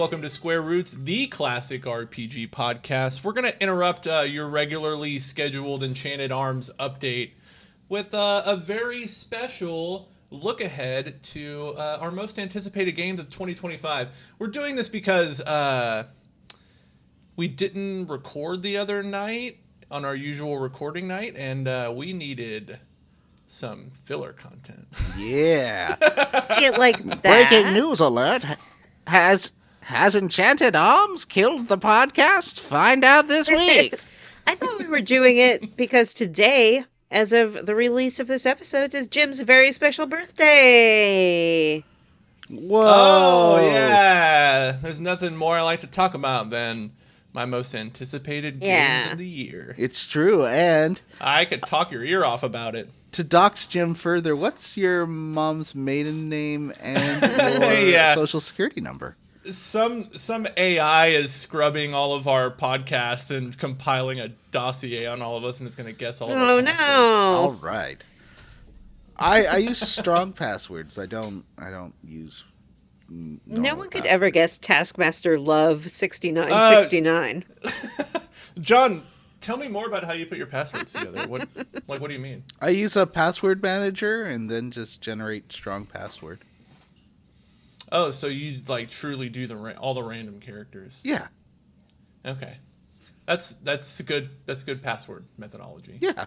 welcome to Square Roots, the classic RPG podcast. We're going to interrupt your regularly scheduled Enchanted Arms update with a very special look ahead to our most anticipated games of 2025. We're doing this because we didn't record the other night on our usual recording night, and we needed some filler content. Yeah. See it like that. Breaking news alert. Has Enchanted Arms killed the podcast? Find out this week. I thought we were doing it because today, as of the release of this episode, is Jim's very special birthday. Whoa. Oh, yeah. There's nothing more I like to talk about than my most anticipated games of the year. It's true, and I could talk your ear off about it. to dox Jim further, what's your mom's maiden name and your social security number? Some AI is scrubbing all of our podcasts and compiling a dossier on all of us, and it's going to guess all of our passwords. All right. I use strong passwords. I don't use. No one could ever guess Taskmaster Love 6969. John, tell me more about how you put your passwords together. What do you mean? I use a password manager and then just generate strong password. Oh, so you truly do all the random characters? Yeah. Okay, that's good. That's good password methodology. Yeah.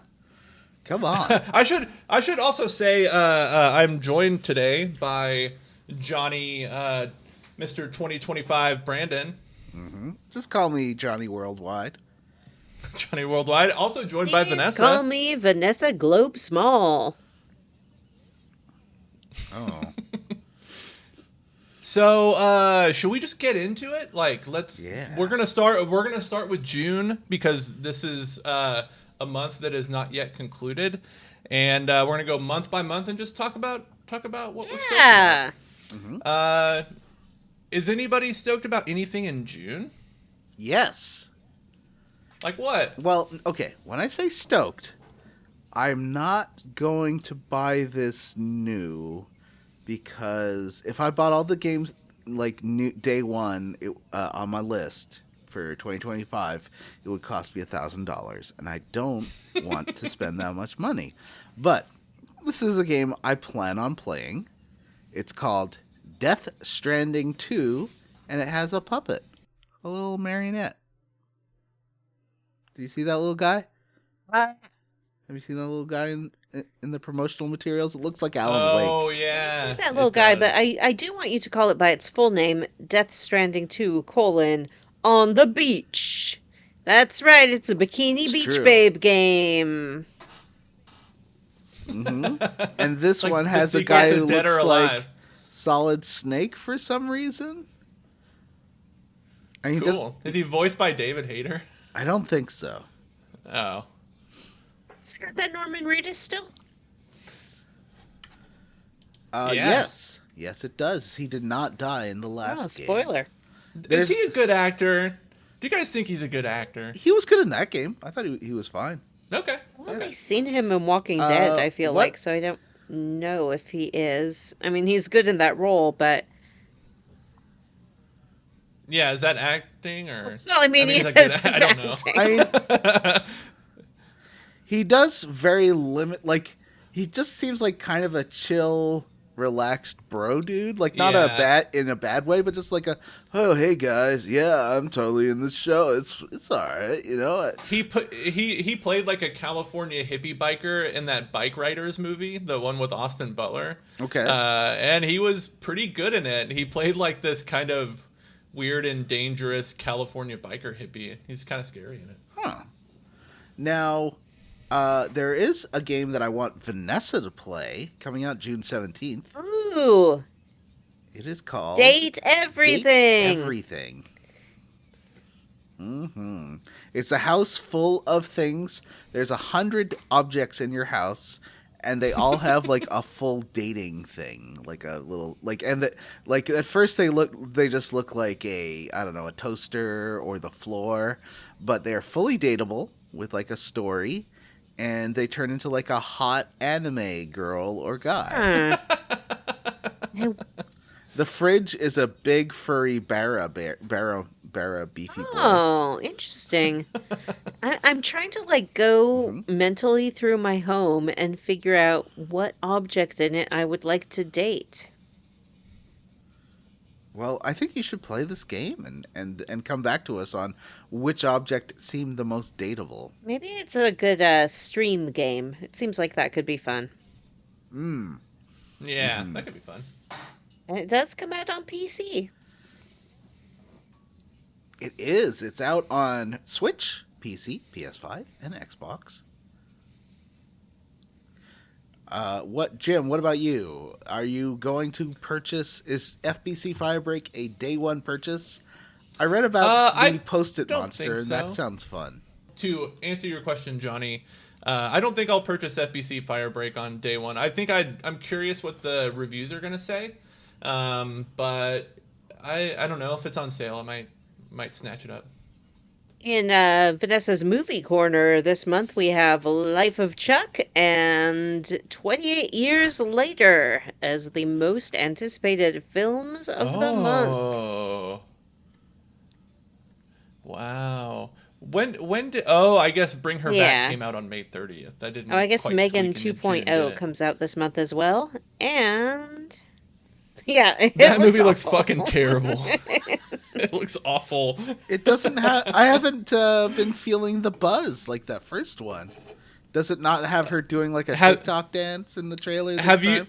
Come on. I should also say I'm joined today by Johnny, Mr. 2025 Brandon. Mm-hmm. Just call me Johnny Worldwide. Johnny Worldwide. Also joined by Vanessa. Call me Vanessa Globe Small. Oh. So, should we just get into it? Yeah. We're gonna start with June because this is a month that is not yet concluded, and we're gonna go month by month and just talk about what we're stoked about. Mm-hmm. Is anybody stoked about anything in June? Yes. Like what? Well, okay. When I say stoked, I'm not going to buy this new because if I bought all the games new day one on my list for 2025, it would cost me $1,000, and I don't want to spend that much money. But this is a game I plan on playing. It's called Death Stranding 2, and it has a puppet, a little marionette. Do you see that little guy? Have you seen that little guy in the promotional materials? It looks like Alan Wake. Oh, yeah. It's like that little guy, but I do want you to call it by its full name, Death Stranding 2, on the beach. That's right, it's a Bikini Beach true. Babe game. Mm-hmm. And this Like one the has a sequel guy to who Dead or looks like Alive. Solid Snake for some reason. And Cool. Is he voiced by David Hayter? I don't think so. Oh. It's got that Norman Reedus still? Yeah. Yes. Yes, it does. He did not die in the last game. Spoiler. Is he a good actor? Do you guys think he's a good actor? He was good in that game. I thought he was fine. Okay. I've only seen him in Walking Dead, I feel what- like, so I don't know if he is. I mean, he's good in that role, but... Yeah, is that acting or? Well, I mean, he's he a good is I don't know. acting. He does very he just seems like kind of a chill, relaxed bro dude. Like not in a bad way, but just like oh hey guys, yeah, I'm totally in this show. It's all right, you know. He played like a California hippie biker in that Bike Riders movie, the one with Austin Butler. Okay. And he was pretty good in it. He played like this kind of weird and dangerous California biker hippie. He's kind of scary in it. Huh. Now, there is a game that I want Vanessa to play coming out June 17th. Ooh. It is called Date Everything. Date Everything. Mm-hmm. It's a house full of things. There's 100 objects in your house, and they all have like a full dating thing, like a little at first they just look like a toaster or the floor, but they're fully dateable with like a story, and they turn into like a hot anime girl or guy. The fridge is a big furry Barra beefy boy. Oh, interesting. I'm trying to like go Hmm. mentally through my home and figure out what object in it I would like to date. Well, I think you should play this game and come back to us on which object seemed the most dateable. Maybe it's a good stream game. It seems like that could be fun. Mm. Yeah, Hmm. that could be fun. And it does come out on PC. It is. It's out on Switch, PC, PS5, and Xbox. Jim? What about you? Are you going to purchase? Is FBC Firebreak a day one purchase? I read about the I Post-it don't monster, think and so. that sounds fun. To answer your question, Johnny, I don't think I'll purchase FBC Firebreak on day one. I think I'm curious what the reviews are gonna say, but I don't know if it's on sale. I might snatch it up. In Vanessa's movie corner this month, we have Life of Chuck and 28 Years Later as the most anticipated films of the month. Oh, wow. When did? Oh, I guess Bring Her Back Yeah. came out on May 30th. That didn't Oh, I guess quite Megan squeak into 2.0 June, did it? comes out this month as well. And yeah, it That movie looks awful. fucking terrible. It looks awful. It doesn't have. I haven't been feeling the buzz like that first one. Does it not have her doing like a TikTok dance in the trailer? This Have time?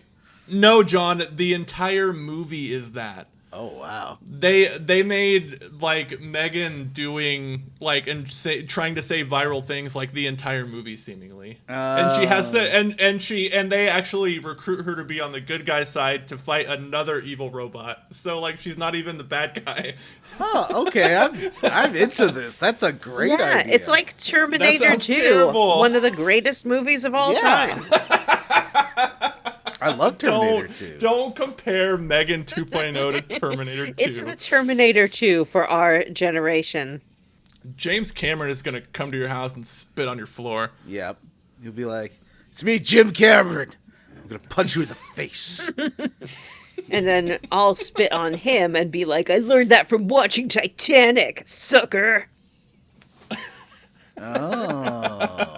you? No, John. The entire movie is that. Oh wow! They made like Megan doing like trying to say viral things like the entire movie seemingly, and she has to and they actually recruit her to be on the good guy side to fight another evil robot. So like she's not even the bad guy. Huh? Okay, I'm into this. That's a great Yeah, idea. it's like Terminator sounds 2, terrible. one of the greatest movies of all time. I love Terminator 2. Don't compare Megan 2.0 to Terminator 2. It's the Terminator 2 for our generation. James Cameron is gonna come to your house and spit on your floor. Yep. You'll be like, "It's me, Jim Cameron. I'm gonna punch you in the face." And then I'll spit on him and be like, I learned that from watching Titanic, sucker. Oh.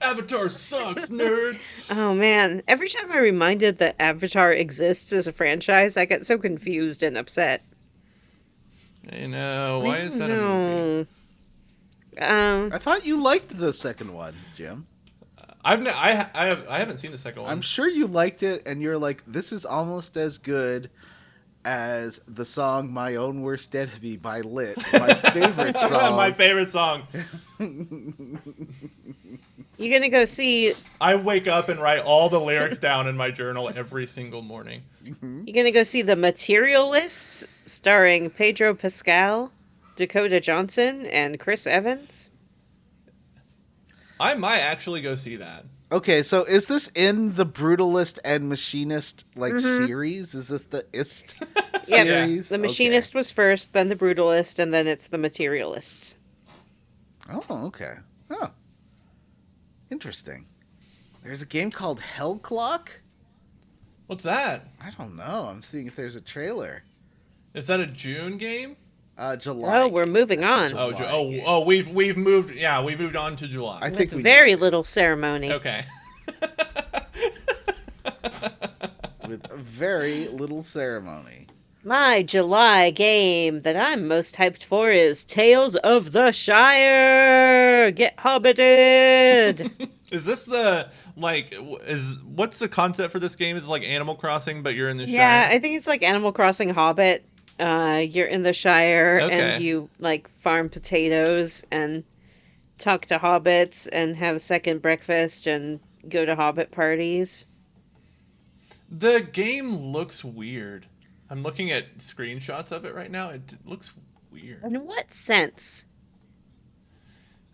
Avatar sucks, nerd. Oh man, every time I'm reminded that Avatar exists as a franchise, I get so confused and upset. I know. Why is that a movie? No. I thought you liked the second one, Jim. I haven't seen the second one. I'm sure you liked it, and you're like, this is almost as good as the song "My Own Worst Enemy" by Lit, my favorite song. My favorite song. You gonna go see? I wake up and write all the lyrics down in my journal every single morning. You gonna go see The Materialists, starring Pedro Pascal, Dakota Johnson, and Chris Evans? I might actually go see that. Okay, so is this in the Brutalist and Machinist series? Is this the IST Yep. series? The Machinist was first, then The Brutalist, and then it's The Materialist. Okay. Oh, okay. Oh, interesting. There's a game called Hell Clock. What's that? I don't know. I'm seeing if there's a trailer. Is that a June game? July. Oh, we're moving on. July game. We've moved. Yeah, we moved on to July. I think we Very did too. little ceremony. Okay. With very little ceremony. My July game that I'm most hyped for is Tales of the Shire. Get hobbited. Is this the what's the concept for this game? Is it like Animal Crossing, but you're in the Yeah, Shire? I think it's like Animal Crossing Hobbit. You're in the Shire Okay. and you like farm potatoes and talk to hobbits and have a second breakfast and go to hobbit parties. The game looks weird. I'm looking at screenshots of it right now. It looks weird. In what sense?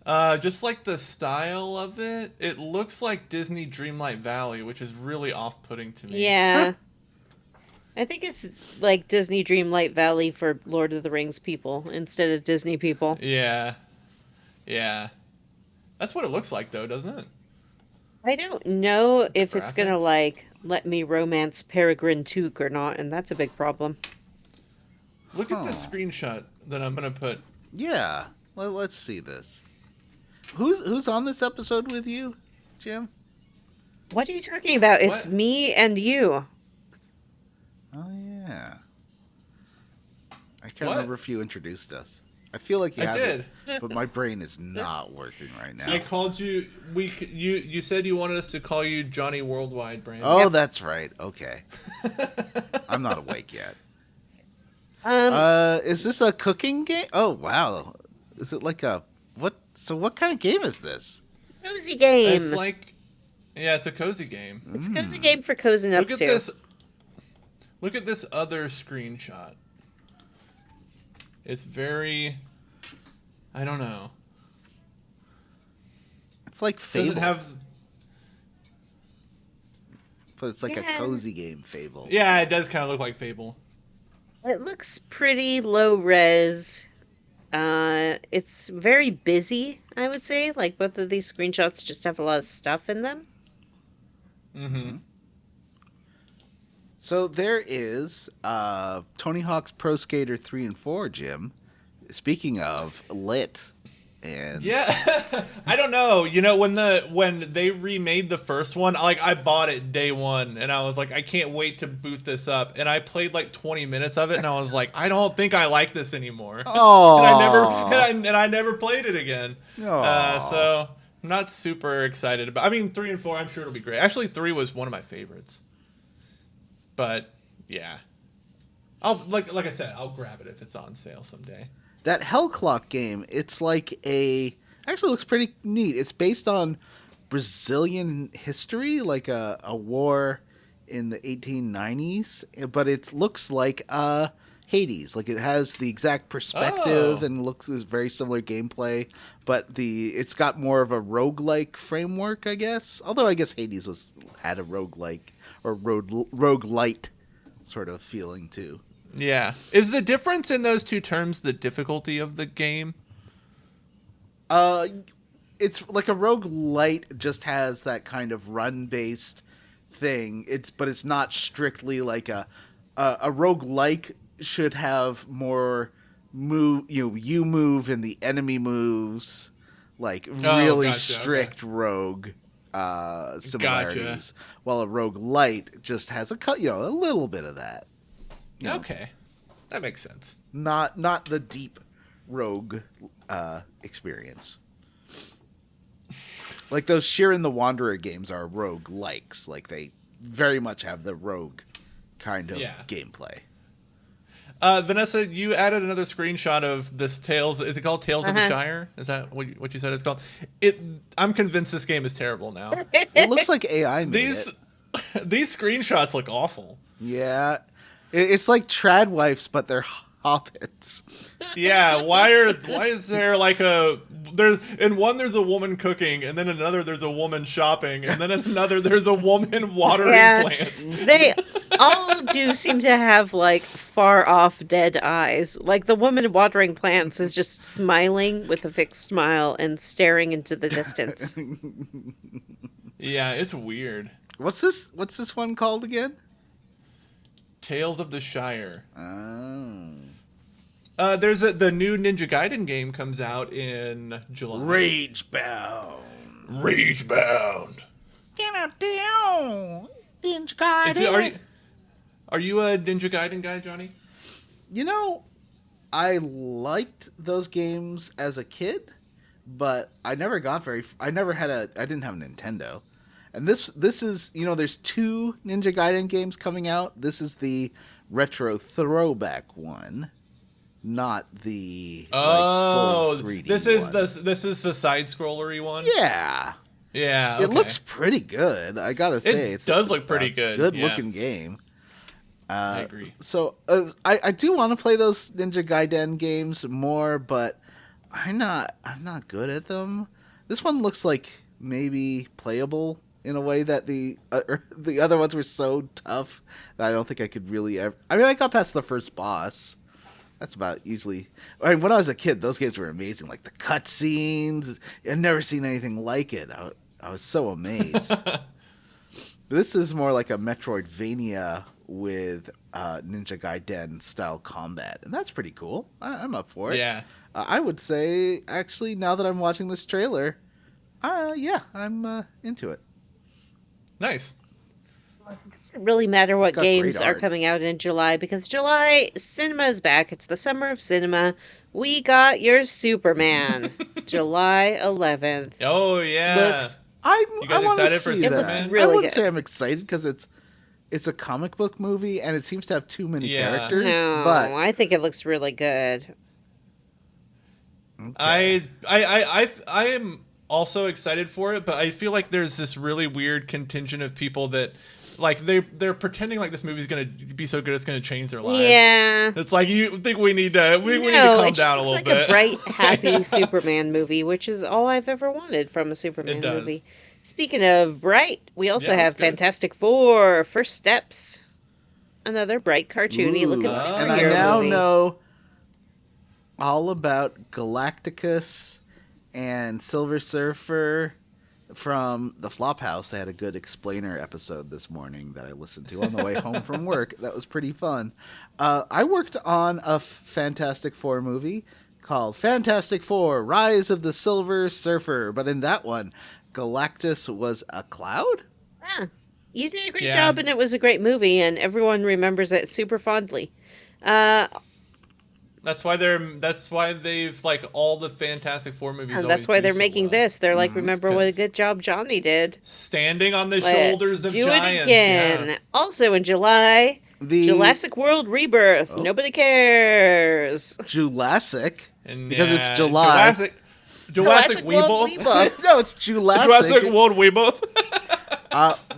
Just like the style of it, it looks like Disney Dreamlight Valley, which is really off-putting to me. Yeah. I think it's like Disney Dreamlight Valley for Lord of the Rings people instead of Disney people. Yeah. Yeah. That's what it looks like, though, doesn't it? I don't know if it's gonna graphics? like let me romance Peregrine Took or not, and that's a big problem. Look at this screenshot that I'm gonna put. Yeah, let's see this. Who's on this episode with you, Jim? What are you talking about? It's What? me and you. Oh yeah. I can't What? remember if you introduced us. I feel like you I have did. it, but my brain is not working right now. I called you. You said you wanted us to call you Johnny Worldwide, Brandon. Oh, that's right. Okay. I'm not awake yet. Is this a cooking game? Oh, wow. Is it like a what? So what kind of game is this? It's a cozy game. It's like, yeah, it's a cozy game. It's a cozy game for cozying up Look at to. this. Look at this other screenshot. It's very. I don't know. It's like Fable, Does it have? but it's like a Yeah. cozy game, Fable. Yeah, it does kind of look like Fable. It looks pretty low res. It's very busy, I would say. Like both of these screenshots just have a lot of stuff in them. Mm-hmm. So there is Tony Hawk's Pro Skater 3 and 4, Jim. Speaking of lit, and Yeah, I don't know. You know, when they remade the first one, like I bought it day one, and I was like, I can't wait to boot this up. And I played like 20 minutes of it, and I was like, I don't think I like this anymore. oh, And I never played it again. So I'm not super excited about. I mean, 3 and 4, I'm sure it'll be great. Actually, 3 was one of my favorites. But yeah, I'll like I said, I'll grab it if it's on sale someday. that Hell Clock game, it's like actually looks pretty neat. It's based on Brazilian history, like a war in the 1890s, but it looks like Hades. Like it has the exact perspective and looks is very similar gameplay, but it's got more of a roguelike framework, I guess. Although I guess Hades had a roguelike or roguelite sort of feeling too. Yeah. Is the difference in those two terms the difficulty of the game? It's like a roguelite just has that kind of run-based thing. But it's not strictly like a roguelike should have more move. You move and the enemy moves, like really gotcha, strict rogue similarities. While a roguelite just has a little bit of that. You know, Okay, that makes sense. not the deep rogue experience. Like those Shiren the Wanderer games are rogue likes. Like they very much have the rogue kind of gameplay. Vanessa, you added another screenshot of this Tales. Is it called Tales of the Shire? Is that what you said it's called? I'm convinced this game is terrible now. It looks like AI made it. These screenshots look awful. Yeah. It's like Tradwives, but they're hobbits. Yeah, why is there like in one there's a woman cooking, and then another there's a woman shopping, and then another there's a woman watering plants. They all do seem to have like far off dead eyes. Like the woman watering plants is just smiling with a fixed smile and staring into the distance. Yeah, it's weird. What's this one called again? Tales of the Shire. Oh. There's the new Ninja Gaiden game comes out in July. Ragebound. Get out down, Ninja Gaiden. Are you a Ninja Gaiden guy, Johnny? You know, I liked those games as a kid, but I never got I didn't have a Nintendo. And this is, there's 2 Ninja Gaiden games coming out. This is the retro throwback one, not the full 3D one. This is the side scrollery one. Yeah. Yeah. Okay. It looks pretty good. I gotta say, it does look pretty good. Good looking game. I agree. So I do want to play those Ninja Gaiden games more, but I'm not good at them. This one looks like maybe playable in a way that the other ones were so tough that I don't think I could really ever. I mean, I got past the first boss. That's about usually. I mean, when I was a kid, those games were amazing. Like the cutscenes, I've never seen anything like it. I was so amazed. This is more like a Metroidvania with Ninja Gaiden style combat, and that's pretty cool. I'm up for it. Yeah. I would say, actually, now that I'm watching this trailer, yeah, I'm into it. Nice. It doesn't really matter what got great games are art. coming out in July because July cinema is back. It's the summer of cinema. We got your Superman, July 11th. Oh yeah. Looks I guys want to excited for see It that. looks Superman? really I wouldn't good. say I'm excited because it's a comic book movie and it seems to have too many Yeah. characters. No, But I think it looks really good. okay. I am also excited for it, but I feel like there's this really weird contingent of people that like they're pretending like this movie's gonna be so good it's gonna change their lives. Yeah. It's like you think we need to we need to No, calm it just down a looks little like bit. a bright, happy Superman movie, which is all I've ever wanted from a Superman It does. movie. Speaking of bright, we also Yeah, have that's good. Fantastic Four: First Steps, another bright, cartoony looking Ooh, superhero and I now movie. know all about Galacticus and Silver Surfer from the Flophouse. They had a good explainer episode this morning that I listened to on the way home from work. That was pretty fun. I worked on a Fantastic Four movie called Fantastic Four: Rise of the Silver Surfer, but in that one, Galactus was a cloud? Yeah, you did a great Yeah. job, and it was a great movie, and everyone remembers it super fondly. Uh, That's why they've like all the Fantastic Four movies. and always that's why do they're so making well. this. They're like, remember what a 'cause- good job Johnny did. Standing on the Let's shoulders of do giants. it again. Yeah. Also in July, The Jurassic World Rebirth. Oh. Nobody cares. Jurassic, And because yeah, it's July. Jurassic World Weeboth. Weeboth. No, it's Jurassic. Jurassic World Weeboth.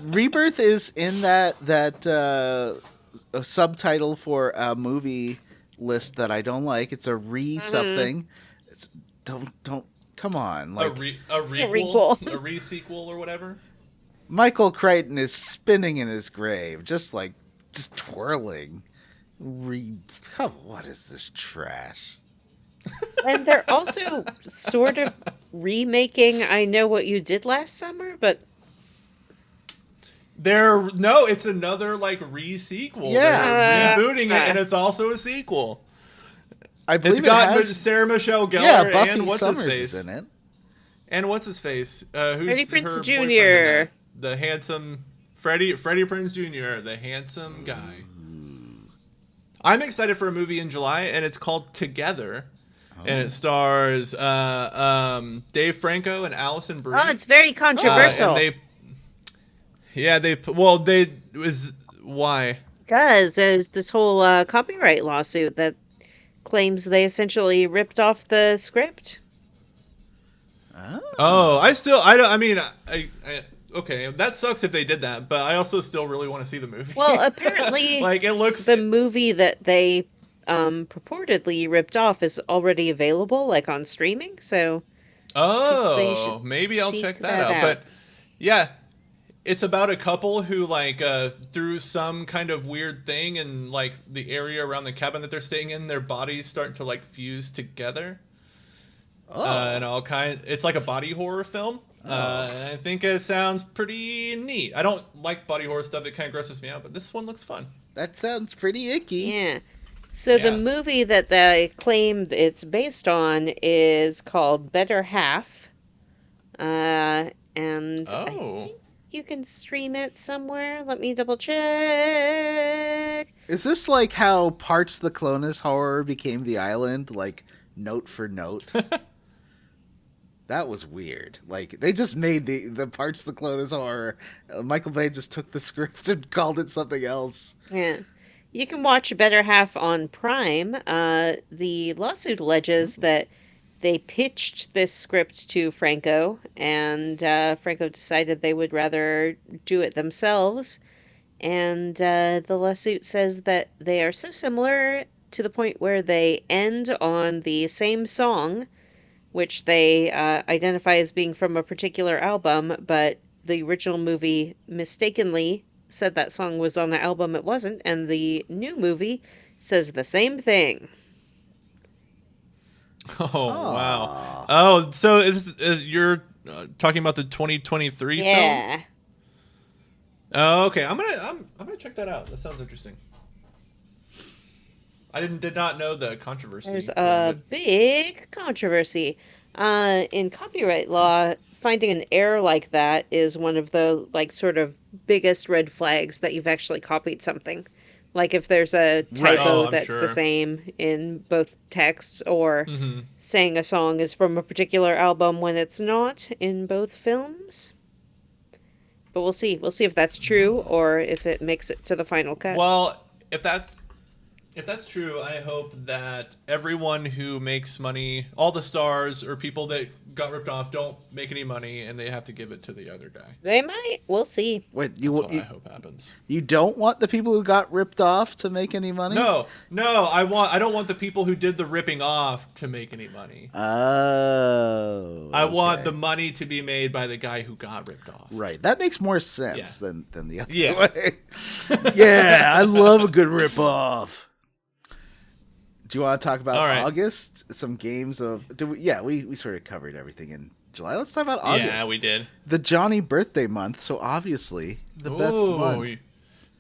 Rebirth is in that a subtitle for a movie list that I don't like. It's a something. It's, don't come on. Like a requel. a re-sequel or whatever. Michael Crichton is spinning in his grave, just twirling. What is this trash? And they're also sort of remaking I Know What You Did Last Summer, but It's another like re-sequel. Yeah. They're rebooting it, and it's also a sequel. I believe It's got it has. Sarah Michelle Gellar Yeah, Buffy and what's Summers his face is in it. and what's his face? Who's Freddie Prinze her Jr.. boyfriend in that? The handsome Freddie Prinze Jr., the handsome guy. I'm excited for a movie in July, and it's called Together, and it stars Dave Franco and Allison Brie. oh, it's very controversial. Why? Because there's this whole copyright lawsuit that claims they essentially ripped off the script. Okay, that sucks if they did that, but I also still really want to see the movie. Well, apparently, like it looks. the movie that they purportedly ripped off is already available, like on streaming. So so you should maybe I'll seek check that that out. out. But yeah, it's about a couple who like through some kind of weird thing in like the area around the cabin that they're staying in, their bodies start to like fuse together. And all kind. It's like a body horror film. And I think it sounds pretty neat. I don't like body horror stuff; it kind of grosses me out. But this one looks fun. That sounds pretty icky. yeah. So the Yeah. movie that they claimed it's based on is called Better Half. And I think you can stream it somewhere. Let me double check. Is this like how Parts the Clonus horror became The Island, like note for note? That was weird. Like they just made the Parts the Clonus horror. Michael Bay just took the script and called it something else. Yeah. You can watch Better Half on Prime. The lawsuit alleges that they pitched this script to Franco, and Franco decided they would rather do it themselves. And the lawsuit says that they are so similar to the point where they end on the same song, which they identify as being from a particular album, but the original movie mistakenly said that song was on the album it wasn't, and the new movie says the same thing. Oh wow! Oh, so you're talking about the 2023 film? Yeah. Oh, okay. I'm gonna check that out. That sounds interesting. I did not know the There's controversy around a it. big controversy. In copyright law, finding an error like that is one of the like sort of biggest red flags that you've actually copied something. Like if there's a Right. Oh, typo I'm that's the sure. same in both texts or Hmm. saying a song is from a particular album when it's not in both films. But we'll see. We'll see if that's true or if it makes it to the final cut. Well, if that's true, I hope that everyone who makes money, all the stars or people that got ripped off, don't make any money, and they have to give it to the other guy. They might. We'll see. Wait, That's what I hope happens. you don't want the people who got ripped off to make any money? No, no, I don't want the people who did the ripping off to make any money. Oh, I want the okay. money to be made by the guy who got ripped off. Right. That makes more Yeah. sense than the other Yeah. way. Yeah, I love a good rip-off. Do you want to talk about All right. August? Some games of... we sort of covered everything in July. Let's talk about Yeah, August. we did. The Johnny birthday month, so obviously the best month.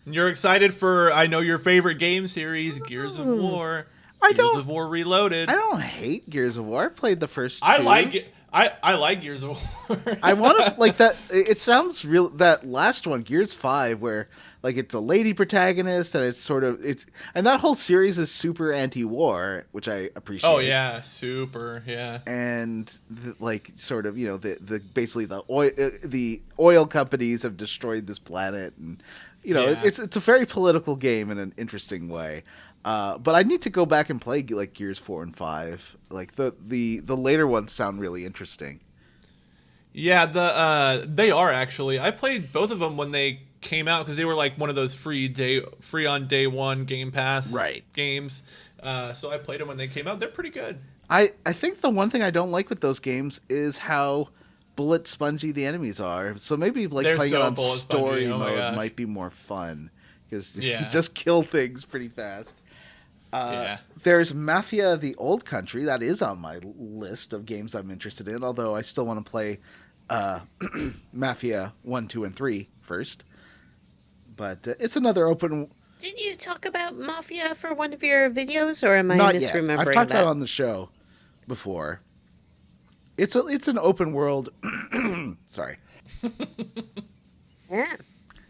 You're excited for, I know, your favorite game series, Gears of War. I Gears don't- of War Reloaded. I don't hate Gears of War. I played the first I two. like it. I like Gears of War. I want to like that. It sounds real. That last one, Gears 5, where like it's a lady protagonist, and and that whole series is super anti-war, which I appreciate. Oh yeah, super, yeah. And like sort of the basically the oil companies have destroyed this planet, and Yeah. it's a very political game in an interesting way. But I need to go back and play like Gears 4 and 5. Like the later ones sound really interesting. Yeah, they are actually. I played both of them when they came out because they were like one of those free on day one Game Pass Right. games. So I played them when they came out. They're pretty good. I think the one thing I don't like with those games is how bullet spongy the enemies are. So maybe like They're playing so it on bullet spongy. story Oh my mode gosh. might be more fun because Yeah. you just kill things pretty fast. Yeah. There's Mafia: The Old Country that is on my list of games I'm interested in. Although I still want to play Mafia 1, 2, and 3 first. But it's another open. Didn't you talk about Mafia for one of your videos, or am I Not yet. misremembering I've talked that? about it on the show before. It's an open world. Sorry. Yeah.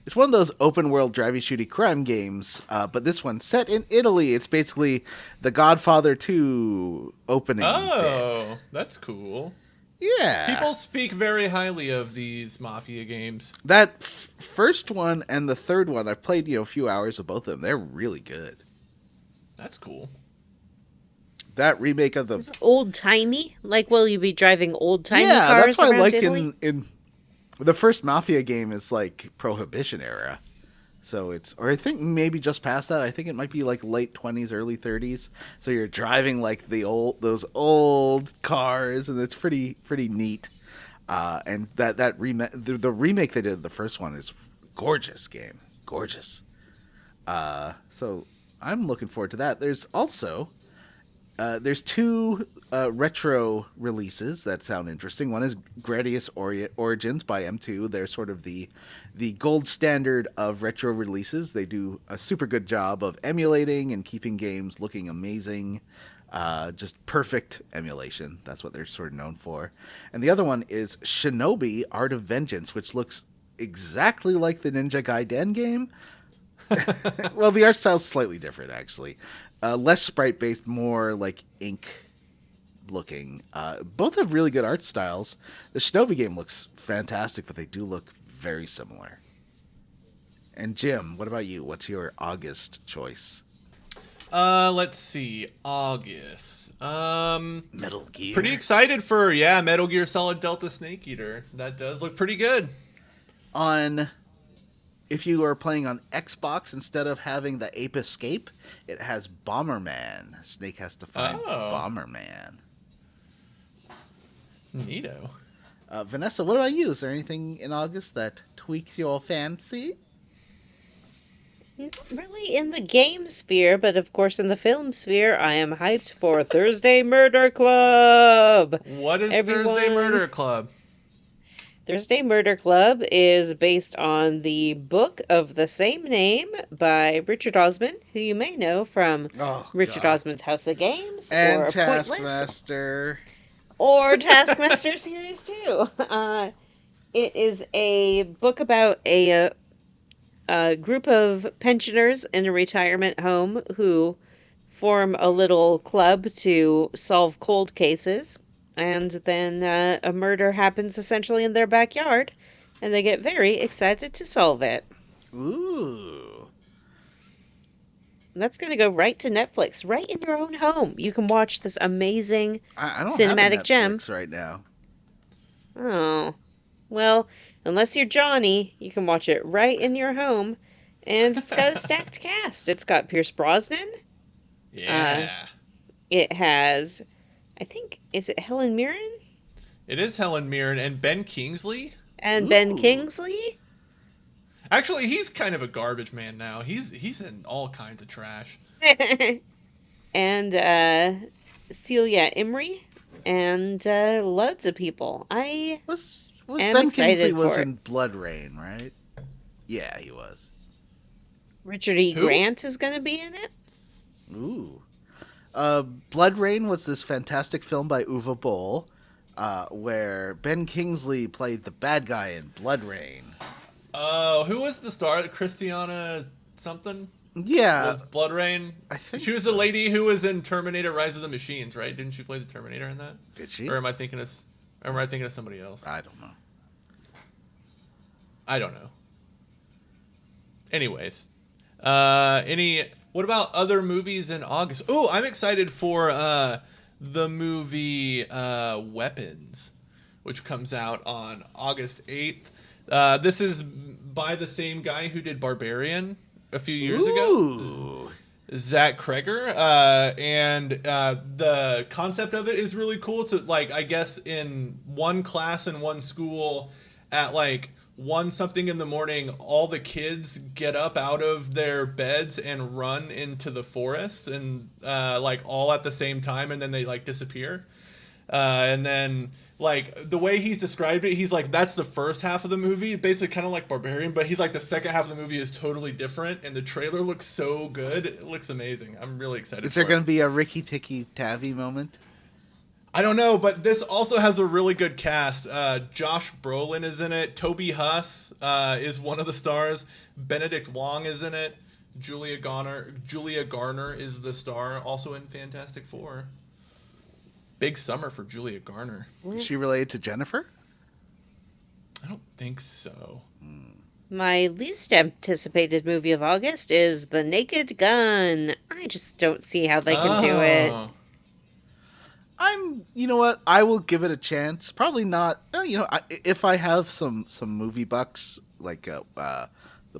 It's one of those open world drivey shooty crime games, but this one's set in Italy. It's basically the Godfather 2 opening Oh, bit. that's cool. Yeah. People speak very highly of these Mafia games. That first one and the third one, I've played a few hours of both of them. They're really good. That's cool. That remake of Is the... it old timey? Like, will you be driving old timey Yeah, cars that's what I around like Italy? in... The first Mafia game is like Prohibition era. So or I think maybe just past that. I think it might be like late 20s, early 30s. So you're driving like those old cars, and it's pretty neat. And the remake they did of the first one is gorgeous game, gorgeous. So I'm looking forward to that. There's also there's two retro releases that sound interesting. One is Gradius Origins by M2. They're sort of the gold standard of retro releases. They do a super good job of emulating and keeping games looking amazing. Just perfect emulation. That's what they're sort of known for. And the other one is Shinobi Art of Vengeance, which looks exactly like the Ninja Gaiden game. Well, the art style's slightly different, actually. Less sprite-based, more like ink looking. Both have really good art styles. The Shinobi game looks fantastic, but they do look very similar. And Jim, what about you? What's your August choice? Let's see. August. Metal Gear. Pretty excited for Metal Gear Solid Delta Snake Eater. That does look pretty good. If you are playing on Xbox, instead of having the Ape Escape, it has Bomberman. Snake has to find Bomberman. Neato. Vanessa, what about you? Is there anything in August that tweaks your fancy? Not really in the game sphere, but of course in the film sphere, I am hyped for Thursday Murder Club. What is Everyone- Thursday Murder Club? Thursday Murder Club is based on the book of the same name by Richard Osman, who you may know from Oh Richard God. Osman's House of Games And or Pointless Taskmaster. or Taskmaster Series 2. It is a book about a group of pensioners in a retirement home who form a little club to solve cold cases. And then a murder happens essentially in their backyard, and they get very excited to solve it. Ooh. And that's going to go right to Netflix, right in your own home. You can watch this amazing I don't have a cinematic gem. Netflix right now. Oh, well, unless you're Johnny, you can watch it right in your home. And it's got a stacked cast. It's got Pierce Brosnan. Yeah. It has, I think, is it Helen Mirren? It is Helen Mirren and Ben Kingsley. And Ben Ooh. Kingsley? Actually, he's kind of a garbage man now. He's in all kinds of trash. And Celia Imrie. And loads of people. I Was am Ben excited Kingsley was for it. in Blood Rain, right? Yeah, he was. Richard E. Who? Grant is going to be in it. Ooh. Blood Rain was this fantastic film by Uwe Boll, where Ben Kingsley played the bad guy in Blood Rain. Oh, who was the star? Christiana something? Yeah, Was Blood Rain? I think She was so. the lady who was in Terminator: Rise of the Machines, right? Didn't she play the Terminator in that? Did she? Or am I thinking of somebody else? I don't know. I don't know. Anyways, what about other movies in August? Oh, I'm excited for the movie Weapons, which comes out on August 8th. This is by the same guy who did Barbarian a few years ago. Ooh. Zach Kreger, and the concept of it is really cool. To like, I guess in one class in one school, at like 1 something in the morning, all the kids get up out of their beds and run into the forest, and like all at the same time, and then they like disappear. And then, like, the way he's described it, he's like, that's the first half of the movie, basically kind of like Barbarian, but he's like, the second half of the movie is totally different, and the trailer looks so good. It looks amazing. I'm really excited Is there for going it. to be a Ricky Tikki Tavi moment? I don't know, but this also has a really good cast. Josh Brolin is in it. Toby Huss is one of the stars. Benedict Wong is in it. Julia Garner is the star, also in Fantastic Four. Big summer for Julia Garner. Is she related to Jennifer? I don't think so. My least anticipated movie of August is The Naked Gun. I just don't see how they can do it. Oh. You know what? I will give it a chance. Probably not. If I have some movie bucks, like the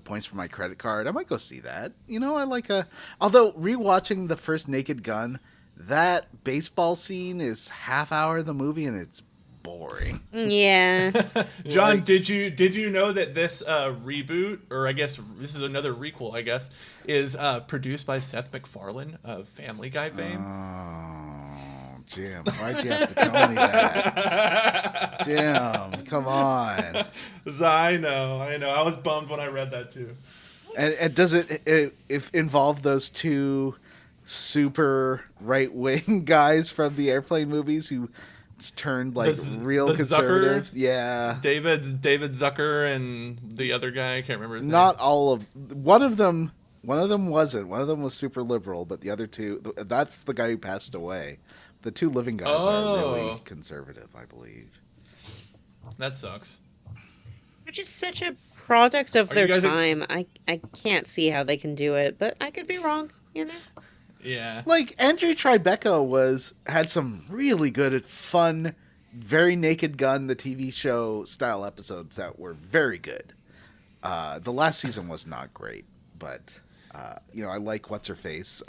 points for my credit card, I might go see that. I like although rewatching the first Naked Gun, that baseball scene is half hour of the movie and it's boring. Yeah. John, Like- did you know that this reboot, or I guess this is another requel, I guess, is produced by Seth MacFarlane of Family Guy fame? Oh, Jim, why'd you have to tell me that? Jim, come on. I know. I was bummed when I read that too. And does it involve those two super right wing guys from the Airplane movies who turned like real the conservatives? Zucker? Yeah. David Zucker and the other guy, I can't remember his Not name. all of one of them wasn't. One of them was super liberal, but the other two, that's the guy who passed away. The two living guys are really Oh. conservative, I believe. That sucks. They're just such a product of Are their you guys time. I can't see how they can do it, but I could be wrong, Yeah. Like Andrew Tribeca had some really good, fun, very Naked Gun, the TV show style episodes that were very good. The last season was not great, but I like what's her face,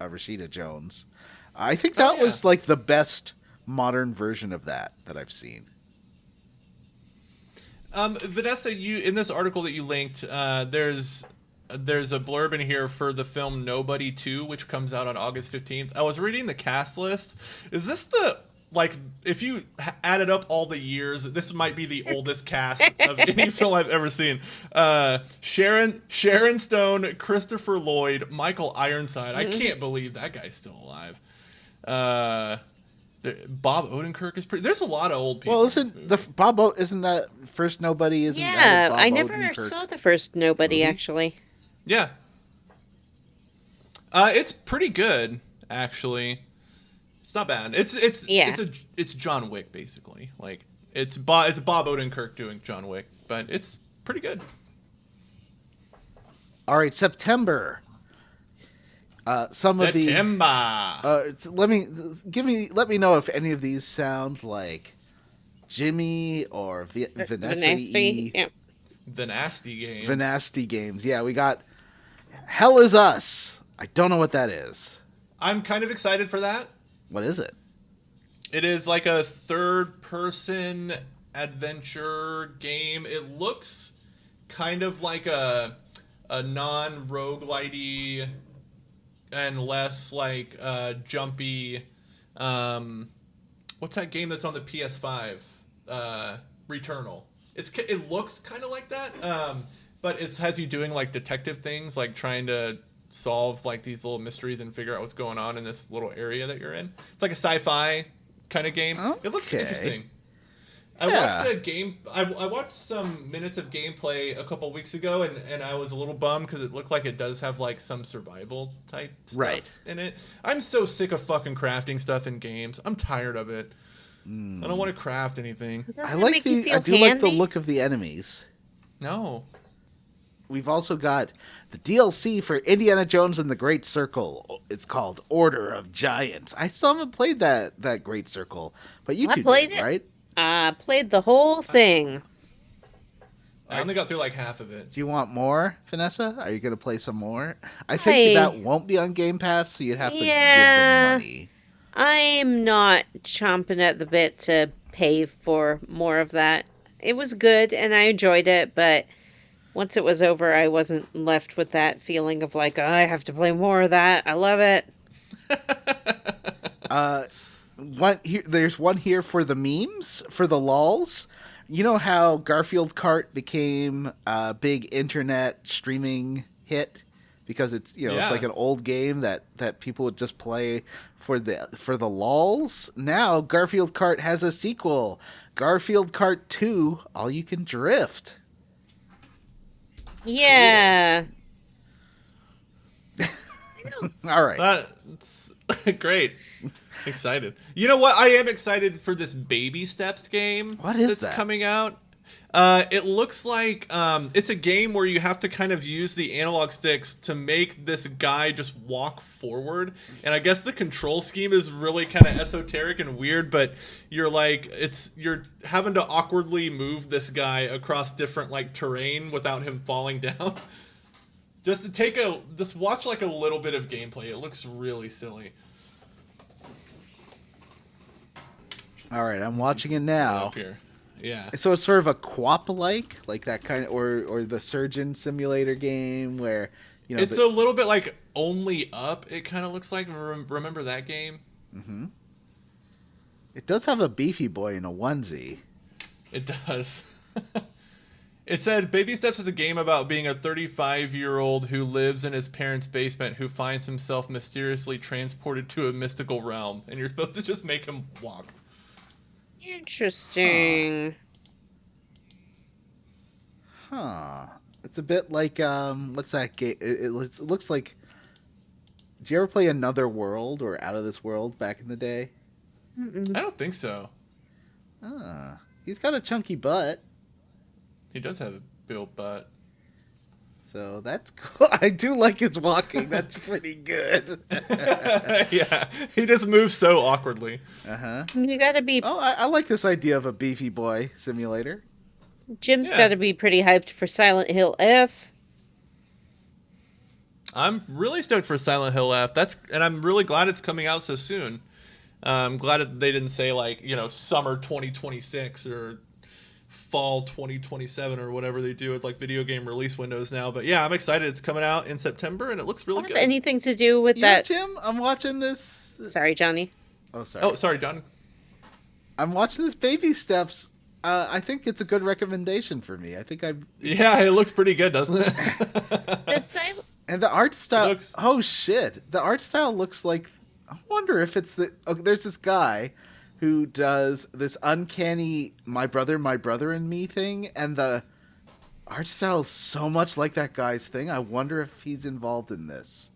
Rashida Jones. I think that yeah. was like the best modern version of that I've seen. Vanessa, you in this article that you linked, there's a blurb in here for the film Nobody 2, which comes out on August 15th. I was reading the cast list. Is this the like if you added up all the years, this might be the oldest cast of any film I've ever seen. Sharon Stone, Christopher Lloyd, Michael Ironside. I can't believe that guy's still alive. Bob Odenkirk is pretty. There's a lot of old people. Well, isn't that First Nobody? Isn't that Yeah, a Bob I never Odenkirk saw the first Nobody, movie? actually. Yeah. It's pretty good, actually. It's not bad. It's John Wick, basically. Like it's Bob Odenkirk doing John Wick, but it's pretty good. All right, September. Let me know if any of these sound like Jimmy or Vanessa E. Yeah. The Nasty Games. The Nasty Games. Yeah, we got Hell Is Us. I don't know what that is. I'm kind of excited for that. What is it? It is like a third-person adventure game. It looks kind of like a non-roguelite-y and less like jumpy. What's that game that's on the PS5? Returnal. It looks kind of like that, but it has you doing like detective things, like trying to solve like these little mysteries and figure out what's going on in this little area that you're in. It's like a sci-fi kind of game. Okay. It looks interesting. I watched some minutes of gameplay a couple weeks ago, and I was a little bummed because it looked like it does have like some survival type stuff in it. I'm so sick of fucking crafting stuff in games. I'm tired of it. I don't want to craft anything. I like the look of the enemies. No. We've also got the DLC for Indiana Jones and the Great Circle. It's called Order of Giants. I still haven't played that Great Circle, but you two played did, it. right? I played the whole thing. I only got through like half of it. Do you want more, Vanessa? Are you going to play some more? I think that won't be on Game Pass, so you'd have to give them money. I'm not chomping at the bit to pay for more of that. It was good, and I enjoyed it, but once it was over, I wasn't left with that feeling of like, oh, I have to play more of that. I love it. There's one here for the memes, for the lols. You know how Garfield Kart became a big internet streaming hit because it's it's like an old game that people would just play for the lols. Now Garfield Kart has a sequel, Garfield Kart 2: All You Can Drift. Yeah. Cool. All right. That's great. Excited. You know what? I am excited for this Baby Steps game. What is that's that? Coming out? It looks like it's a game where you have to kind of use the analog sticks to make this guy just walk forward. And I guess the control scheme is really kind of esoteric and weird, but you're having to awkwardly move this guy across different like terrain without him falling down. Just watch like a little bit of gameplay. It looks really silly. All right, I'm watching it now. Up here. Yeah. So it's sort of a QWOP-like that kind of, or the Surgeon Simulator game where, it's a little bit like Only Up. It kind of looks like. Remember that game? Mm-hmm. It does have a beefy boy in a onesie. It does. It said Baby Steps is a game about being a 35-year-old who lives in his parents' basement who finds himself mysteriously transported to a mystical realm, and you're supposed to just make him walk. Interesting. Huh. It's a bit like what's that game? It looks like. Did you ever play Another World or Out of This World back in the day? Mm-mm. I don't think so. He's got a chunky butt. He does have a built butt. So that's cool. I do like his walking. That's pretty good. Yeah, he just moves so awkwardly. Uh-huh. You gotta be... Oh, I like this idea of a beefy boy simulator. Jim's gotta be pretty hyped for Silent Hill F. I'm really stoked for Silent Hill F. And I'm really glad it's coming out so soon. I'm glad they didn't say like, summer 2026 or fall 2027 or whatever they do with like video game release windows now. But yeah, I'm excited. It's coming out in September and it looks really good. Anything to do with that? Jim, I'm watching this. Sorry, Johnny. Oh, sorry. Oh, sorry, John. I'm watching this Baby Steps. I think it's a good recommendation for me. I think I Yeah, it looks pretty good, doesn't it? The silent. and the art It style. looks. Oh shit! The art style looks like. I wonder if it's the. Oh, there's this guy who does this uncanny "my brother, and me" thing, and the art style is so much like that guy's thing. I wonder if he's involved in this.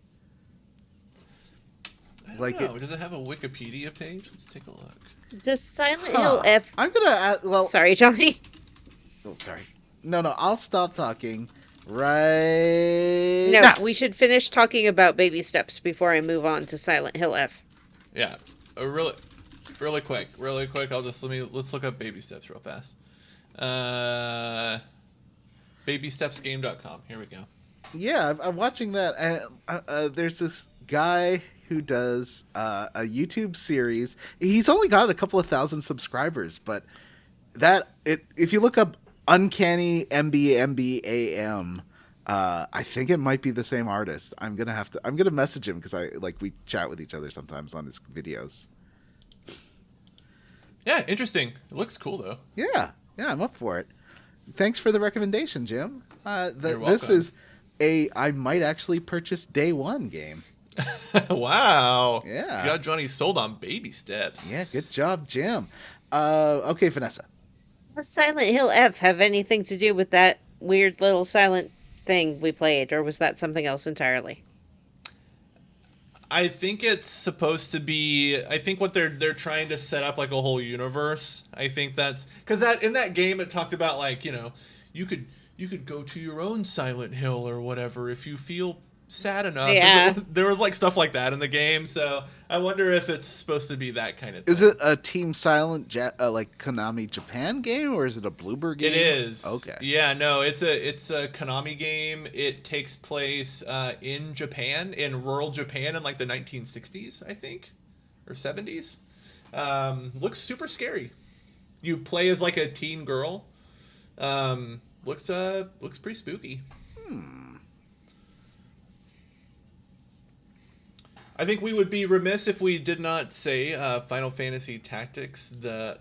I don't Like know. Does it have a Wikipedia page? Let's take a look. Does Silent Hill F? I'm gonna. Well, Sorry, Johnny. oh, sorry. No, I'll stop talking right No, now. we should finish talking about Baby Steps before I move on to Silent Hill F. Yeah, really quick. Let's look up Baby Steps real fast. BabyStepsGame.com. Here we go. Yeah, I'm watching that, and there's this guy who does a YouTube series. He's only got a couple of thousand subscribers, but if you look up Uncanny MBMBAM, I think it might be the same artist. I'm gonna message him because we chat with each other sometimes on his videos. Yeah, interesting. It looks cool though. Yeah, I'm up for it. Thanks for the recommendation, Jim. You're This welcome. is I might actually purchase day one game. Wow. Yeah. You got Johnny sold on Baby Steps. Yeah, good job, Jim. Okay, Vanessa. Does Silent Hill F have anything to do with that weird little silent thing we played, or was that something else entirely? I think it's supposed to be. I think what they're trying to set up like a whole universe. I think that's because that in that game it talked about like you could go to your own Silent Hill or whatever if you feel sad enough. Yeah. There was like stuff like that in the game, so I wonder if it's supposed to be that kind of thing. Is it a Team Silent like Konami Japan game, or is it a Bloober game? It is. Okay. Yeah, no, it's a Konami game. It takes place in Japan, in rural Japan in like the 1960s, I think, or 70s. Looks super scary. You play as like a teen girl. Looks pretty spooky. I think we would be remiss if we did not say Final Fantasy Tactics, the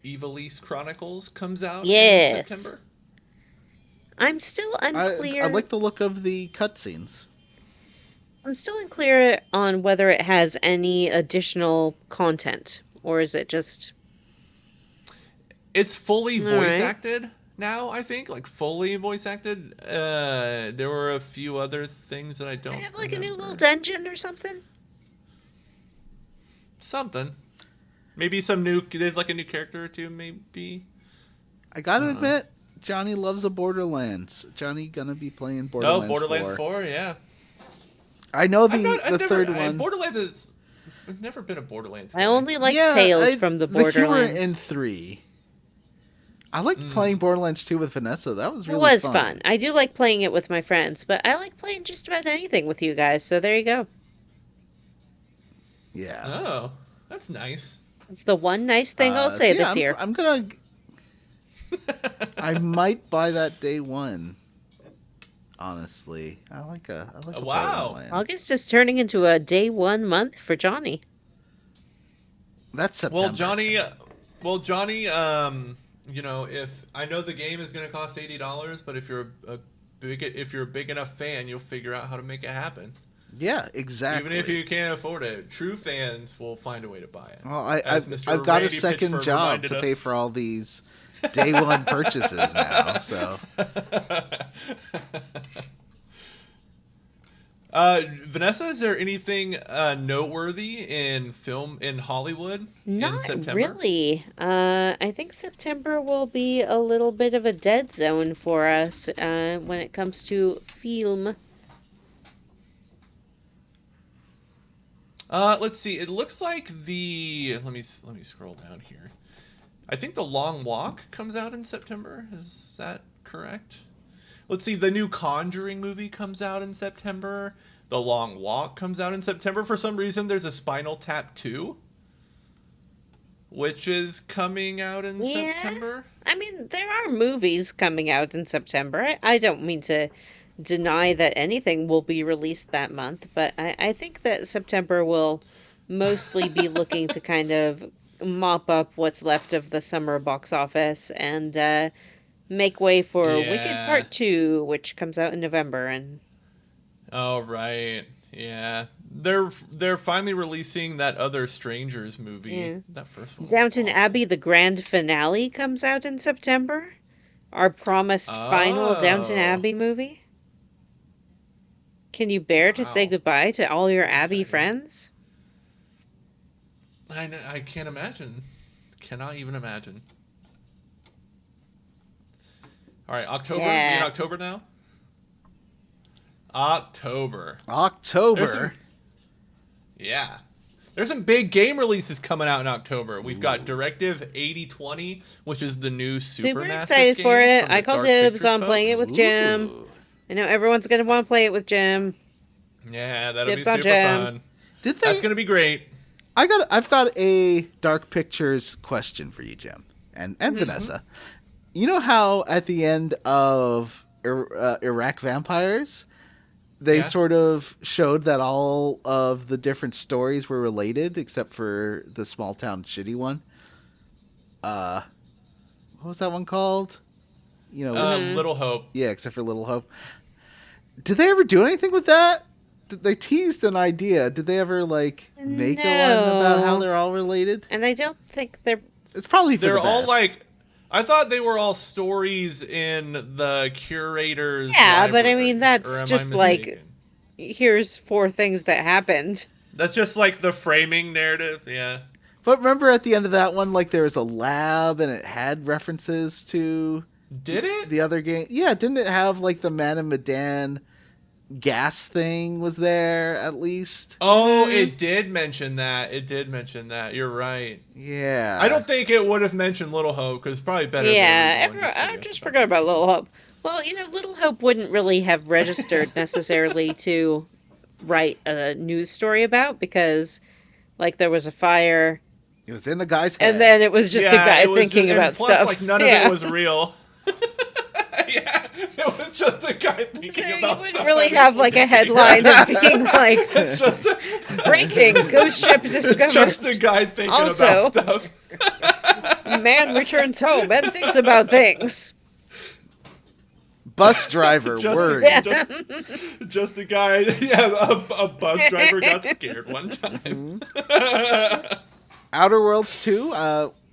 Ivalice Chronicles comes out in Yes. September. I'm still unclear. I like the look of the cutscenes. I'm still unclear on whether it has any additional content, or is it just... It's fully All voice right. acted now, I think. Like, fully voice acted. There were a few other things that I Does don't it have like a new remember. little dungeon or something? Something. Maybe there's like a new character or two, maybe. I gotta Uh-huh. admit, Johnny loves a Borderlands. Johnny gonna be playing Oh, Borderlands. Borderlands 4. 4, yeah. I know the I've third never, one. Borderlands is... I've never been a Borderlands guy. I only like Tales from the You were Borderlands. in 3. I liked playing Borderlands 2 with Vanessa. That was It really was fun. fun. I do like playing it with my friends, but I like playing just about anything with you guys, so there you go. Yeah. Oh, that's nice. It's the one nice thing I'll say so yeah, this year. I'm gonna. I might buy that day one. Honestly, I like a Wow. Borderlands. August is turning into a day one month for Johnny. That's September. Well, Johnny, if I know the game is going to cost $80, but if you're a big enough fan, you'll figure out how to make it happen. Yeah, exactly. Even if you can't afford it, true fans will find a way to buy it. Well, As I've Mr. got a Randy second Pitchford job reminded to us. pay for all these day one purchases now. So Vanessa, is there anything noteworthy in film in Hollywood in Not September? really. I think September will be a little bit of a dead zone for us when it comes to film. Let's see. It looks like let me scroll down here. I think The Long Walk comes out in September. Is that correct? Let's see. The new Conjuring movie comes out in September. The Long Walk comes out in September. For some reason, there's a Spinal Tap 2, which is coming out in Yeah. September. I mean, there are movies coming out in September. I don't mean to deny that anything will be released that month, but I think that September will mostly be looking to kind of mop up what's left of the summer box office and make way for Wicked Yeah. Part 2, which comes out in November. And Oh right. Yeah. They're finally releasing that other Strangers movie. yeah. That first one was Downton awful. Abbey, the grand finale, comes out in September. Our promised final Downton Oh. Abbey movie. Can you bear to say Wow. goodbye to all your That's Abbey exciting. friends? I can't imagine. Cannot even imagine. All right, October. We in Yeah. October now. October. There's some October. yeah. There's some big game releases coming out in October. We've got Directive 8020, which is the new Super Supermassive excited game for it. from I the call Dark dibs Pictures on playing it folks. with Jim. Ooh. I know everyone's going to want to play it with Jim. Yeah, that'll be Dibs on super Jam. fun. Did That's they? gonna be great. I've got a Dark Pictures question for you, Jim, and Mm-hmm. Vanessa. You know how at the end of Iraq Vampires, they Yeah. sort of showed that all of the different stories were related, except for the small town shitty one. What was that one called? You know, Little Hope. yeah, except for Little Hope. Did they ever do anything with that? They teased an idea. Did they ever make a one about how No. they're all related? And I don't think they're. It's probably for They're the all best. like. I thought they were all stories in the curator's. Yeah, but I library, mean, or that's am I just like, mistaken? here's 4 things that happened. That's just like the framing narrative. Yeah. But remember at the end of that one, there was a lab and it had references to Did it? the other game. Yeah, didn't it have the Man and Medan gas thing was there at least? Oh, it did mention that. It did mention that. You're right. Yeah. I don't think it would have mentioned Little Hope because it's probably better. Yeah, if everyone I forgets just about forgot about Little Hope. Well, Little Hope wouldn't really have registered necessarily to write a news story about because, there was a fire, It was in the guy's head. and then it was just a guy it was thinking just- about and plus, stuff. none of Yeah. it was real. Yeah, it was just a guy thinking So you about wouldn't stuff. really that have was a headline of being It's just a, breaking ghost ship it's discovered. just a guy thinking Also- about stuff. Man returns home and thinks about things. Bus driver Just word. Yeah. Just a guy. Yeah, a bus driver got scared one time. Outer Worlds 2,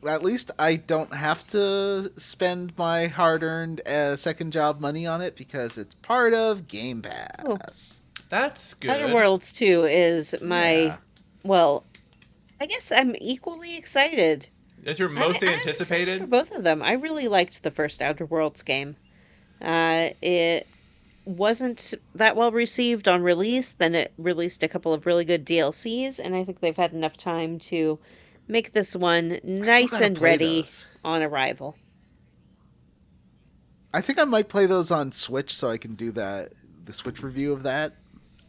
at least I don't have to spend my hard-earned second job money on it because it's part of Game Pass. That's good. Outer Worlds 2 is my, Yeah. well, I guess I'm equally excited. That's your most I'm excited anticipated. for both of them. I really liked the first Outer Worlds game. It wasn't that well received on release. Then it released a couple of really good DLCs, and I think they've had enough time to make this one nice gotta and play ready those. on arrival. I think I might play those on Switch so I can do the Switch review of that.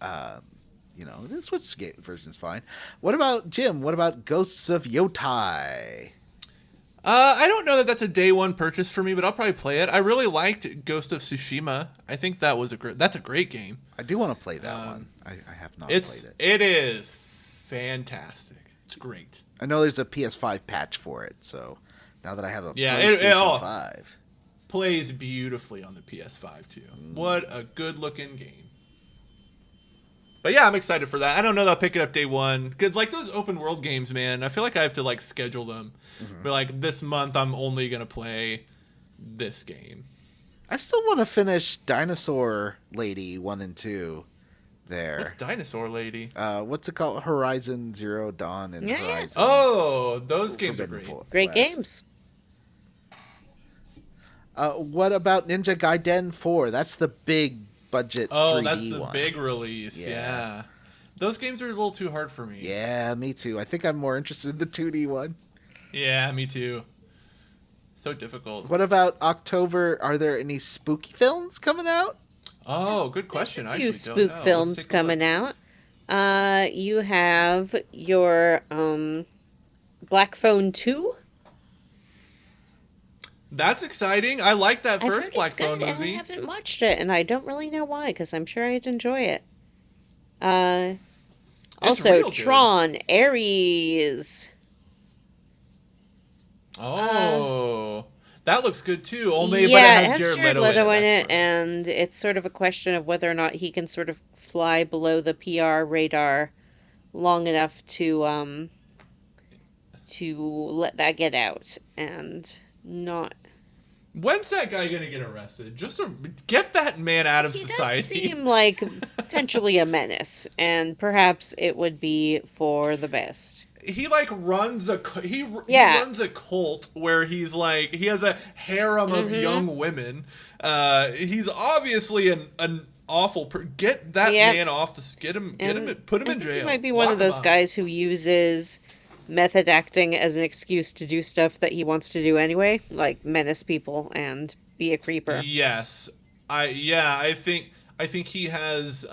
The Switch version is fine. What about Jim? What about Ghosts of Yotai? I don't know that that's a day one purchase for me, but I'll probably play it. I really liked Ghost of Tsushima. I think that's a great game. I do want to play that one. I have not It's played it. it is fantastic. It's great. I know there's a PS5 patch for it, so now that I have a Yeah, PlayStation 5. Plays beautifully on the PS5 too. What a good looking game. But yeah, I'm excited for that. I don't know that I'll pick it up day one. Cause those open world games, man, I feel like I have to schedule them. But this month I'm only gonna play this game. I still want to finish Dinosaur Lady 1 and 2 there. What's Dinosaur Lady? What's it called? Horizon Zero Dawn and Yeah. Horizon. Oh, those games are Forbidden great. Great West. games. What about Ninja Gaiden 4? That's the big budget 3D That's the one. big release. Yeah. Yeah. Those games are a little too hard for me. Yeah, me too. I think I'm more interested in the 2D one. Yeah, me too. So difficult. What about October? Are there any spooky films coming out? Oh, good question. I Few actually don't spook know. Let's films take a coming look. out. You have your Black Phone 2. That's exciting. I like that I've first heard Black it's good, Phone and I movie. haven't watched it, and I don't really know why, because I'm sure I'd enjoy it. It's Also, real good. Tron, Ares. Uh, Oh, that looks good too. Only, but it yeah, it has has Jared Jared Leto in it. Leto in That's it, gross. and it's sort of a question of whether or not he can sort of fly below the PR radar long enough to let that get out and not. When's that guy gonna get arrested? Just to get that man out of He does society. seem like potentially a menace, and perhaps it would be for the best. He like runs a he Yeah. runs a cult where he's like he has a harem of Mm-hmm. young women. He's obviously an awful get that Yep. man off to get him And put him I in think he jail, might be one of lock him those up. guys who uses method acting as an excuse to do stuff that he wants to do anyway, like menace people and be a creeper. Yes, I think he has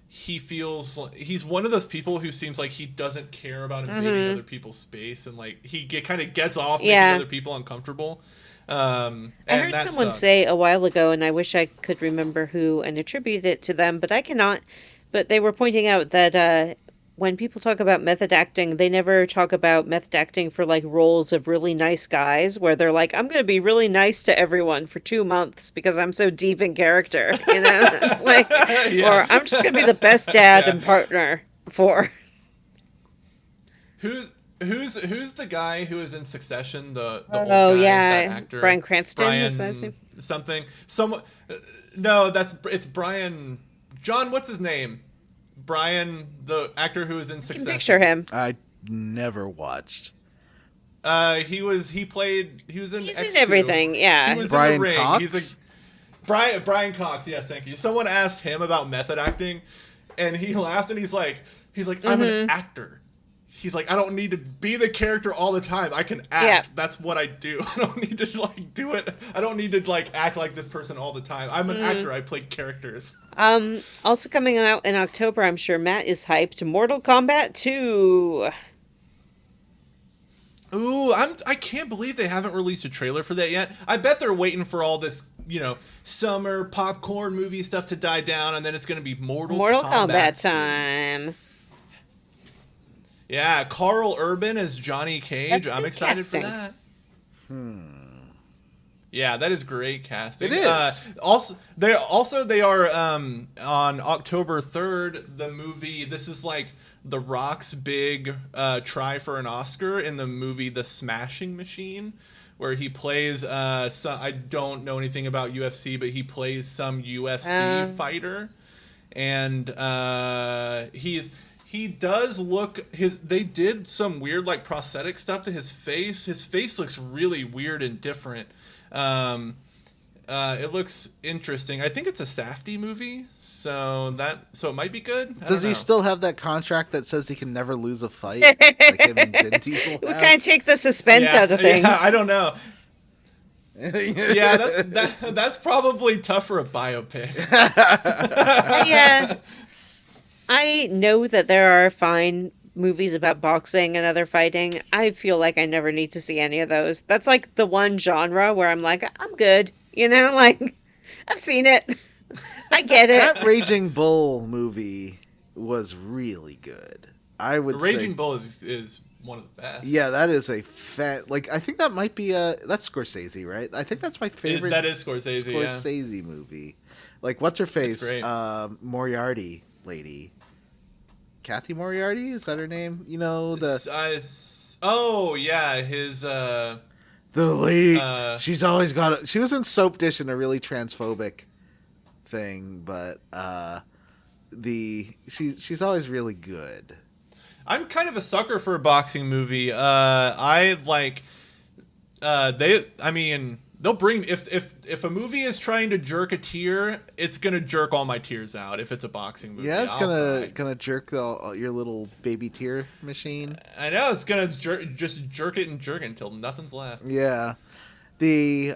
he feels like he's one of those people who seems like he doesn't care about invading Mm-hmm. other people's space, and like he kind of gets off making Yeah. other people uncomfortable, I and heard that someone say sucks. a while ago, and I wish I could remember who and attribute it to them, but I cannot. But they were pointing out that when people talk about method acting, they never talk about method acting for like roles of really nice guys, where they're like, I'm going to be really nice to everyone for 2 months because I'm so deep in character, you know? It's like, Yeah, or I'm just going to be the best dad yeah. and partner for. Who's who's the guy who is in Succession? The old Oh, guy, that yeah. actor, Bryan Cranston, is that his name? Brian something. Someone. No, it's Brian. John, what's his name? Brian, the actor who was in I can picture Succession. him. I never watched. He was in He's in X2. everything, He yeah. was in The Brian Ring. He's Cox. a Brian Cox. Yes, thank you. Someone asked him about method acting, and he laughed and he's like I'm an Mm-hmm. actor. He's like, I don't need to be the character all the time. I can Yeah. act. That's what I do. I don't need to like do it. I don't need to like act like this person all the time. I'm an Mm. actor. I play characters. Also coming out in October, I'm sure Matt is hyped. Mortal Kombat 2. Ooh, I can't believe they haven't released a trailer for that yet. I bet they're waiting for all this, summer popcorn movie stuff to die down, and then it's going to be Mortal Mortal Kombat Kombat City. time. Yeah, Carl Urban as Johnny Cage. That's I'm good excited for casting. that. Yeah, that is great casting. It is. They are on October 3rd. The movie. This is like The Rock's big try for an Oscar in the movie The Smashing Machine, where he plays I don't know anything about UFC, but he plays some UFC Um, fighter, and he does look his. They did some weird like prosthetic stuff to his face. His face looks really weird and different. Um, it looks interesting. I think it's a Safdie movie, so it might be good. I Does don't he know. still have that contract that says he can never lose a fight, like him and Vin Diesel we have? kind of take the suspense out of things. Yeah, I don't know. Yeah, yeah, that's probably tough for a biopic. I know that there are fine movies about boxing and other fighting. I feel like I never need to see any of those. That's like the one genre where I'm like, I'm good. Like I've seen it. I get that it. Raging Bull movie was really good. I would Raging say, Bull is one of the best. yeah, that is a like I think that might be that's Scorsese, right? I think that's my favorite. That is Scorsese, yeah. Scorsese movie. Like what's her face? It's great. Moriarty lady. Kathy Moriarty, is that her name? Oh yeah, his The lady, uh she's always got. She was in Soap Dish in a really transphobic thing, but she's always really good. I'm kind of a sucker for a boxing movie. I like they'll bring if a movie is trying to jerk a tear, it's gonna jerk all my tears out. If it's a boxing movie, Yeah, it's I'll gonna cry. jerk your little baby tear machine. I know it's gonna just jerk it and jerk it until nothing's left. Yeah, the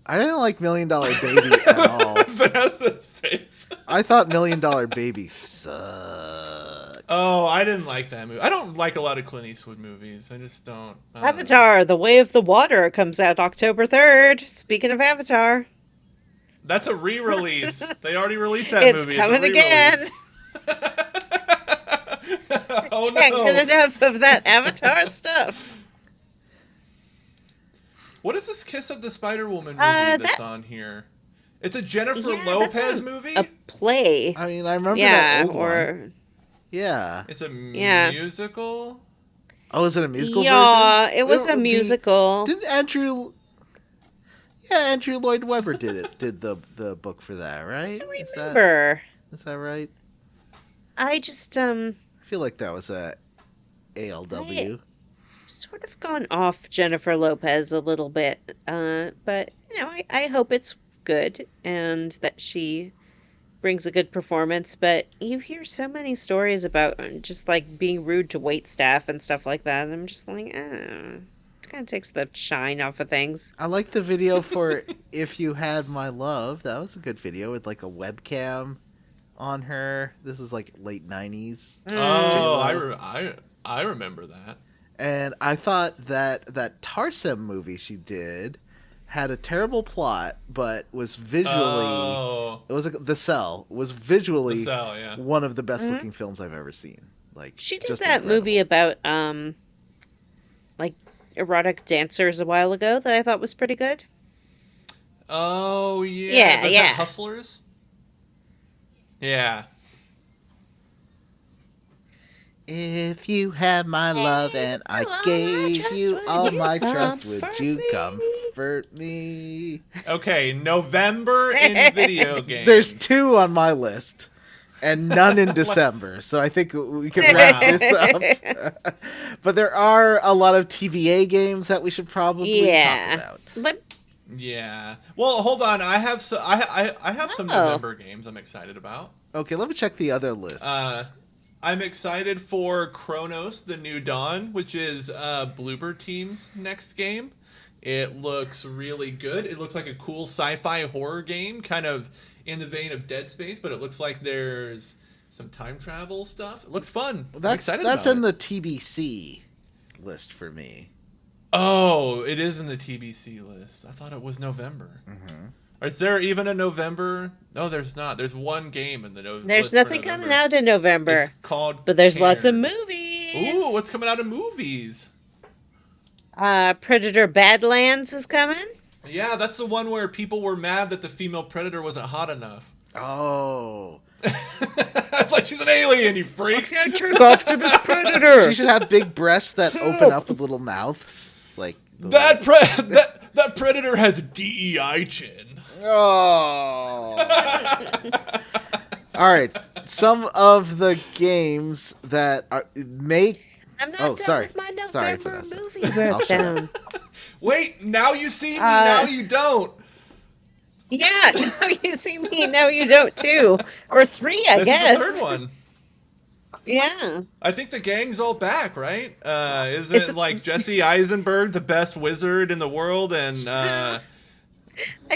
I didn't like $1 Million Baby at all. Vanessa's face. I thought $1 Million Baby sucked. Oh, I didn't like that movie. I don't like a lot of Clint Eastwood movies. I just don't. I don't know. Avatar: The Way of the Water comes out October 3rd. Speaking of Avatar, That's a re-release. They already released that it's movie. coming It's a again. re-release. Oh Can't get no. enough of that Avatar stuff. What is this Kiss of the Spider Woman movie that's That on here? It's a Jennifer yeah, that's Lopez a movie? play. I mean, I remember that Yeah, old one. or Yeah. It's a yeah. musical? Oh, is it a musical version? Yeah, it was a musical. Didn't Andrew? Yeah, Andrew Lloyd Webber did the book for that, right? I don't remember. Is that right? I just I feel like that was a I ALW. sort of gone off Jennifer Lopez a little bit. But I hope it's good and that she brings a good performance. But you hear so many stories about just like being rude to wait staff and stuff like that. And I'm just like, it kind of takes the shine off of things. I like the video for "If You Had My Love." That was a good video with like a webcam on her. This is like late '90s. Oh, J-Lo. I remember that. And I thought that Tarsem movie she did had a terrible plot, but was visually it was The Cell was visually The Cell, yeah. one of the best looking films I've ever seen. Like She did just that incredible. movie about like erotic dancers a while ago that I thought was pretty good. Oh, yeah. Yeah, Was yeah. that Hustlers? Yeah. If you had my love and I all my gave trust, you would all you my trust, would comfort you me? comfort me? Okay, November in video games. There's 2 on my list, and none in December, so I think we can wrap Wow. this up. But there are a lot of TVA games that we should probably Yeah. talk about. But Yeah. Well, hold on. I have I have some Oh. November games I'm excited about. Okay, let me check the other list. I'm excited for Chronos: The New Dawn, which is Bloober Team's next game. It looks really good. It looks like a cool sci-fi horror game, kind of in the vein of Dead Space, but it looks like there's some time travel stuff. It looks fun. I'm excited That's about in it. the TBC list for me. Oh, it is in the TBC list. I thought it was November. Mm-hmm. Is there even a November? No, there's not. There's one game in the there's list for nothing November. coming out in November. It's called But there's lots of Cairn. movies. Ooh, what's coming out of movies? Predator Badlands is coming. Yeah, that's the one where people were mad that the female predator wasn't hot enough. Oh. It's like she's an alien, you freaks. I jerk off to this predator. She should have big breasts that open up with little mouths. Like the That predator has a DEI chin. Oh. All right. Some of the games that make. I'm not Oh, done sorry. with my Sorry, November Vanessa. movie I'll shut breakdown. Wait, now you see me, now you don't. Yeah, now you see me, now you don't too. Or 3, I This guess. is the third one. Yeah. I think the gang's all back, right? It's Isn't like Jesse Eisenberg the best wizard in the world? And I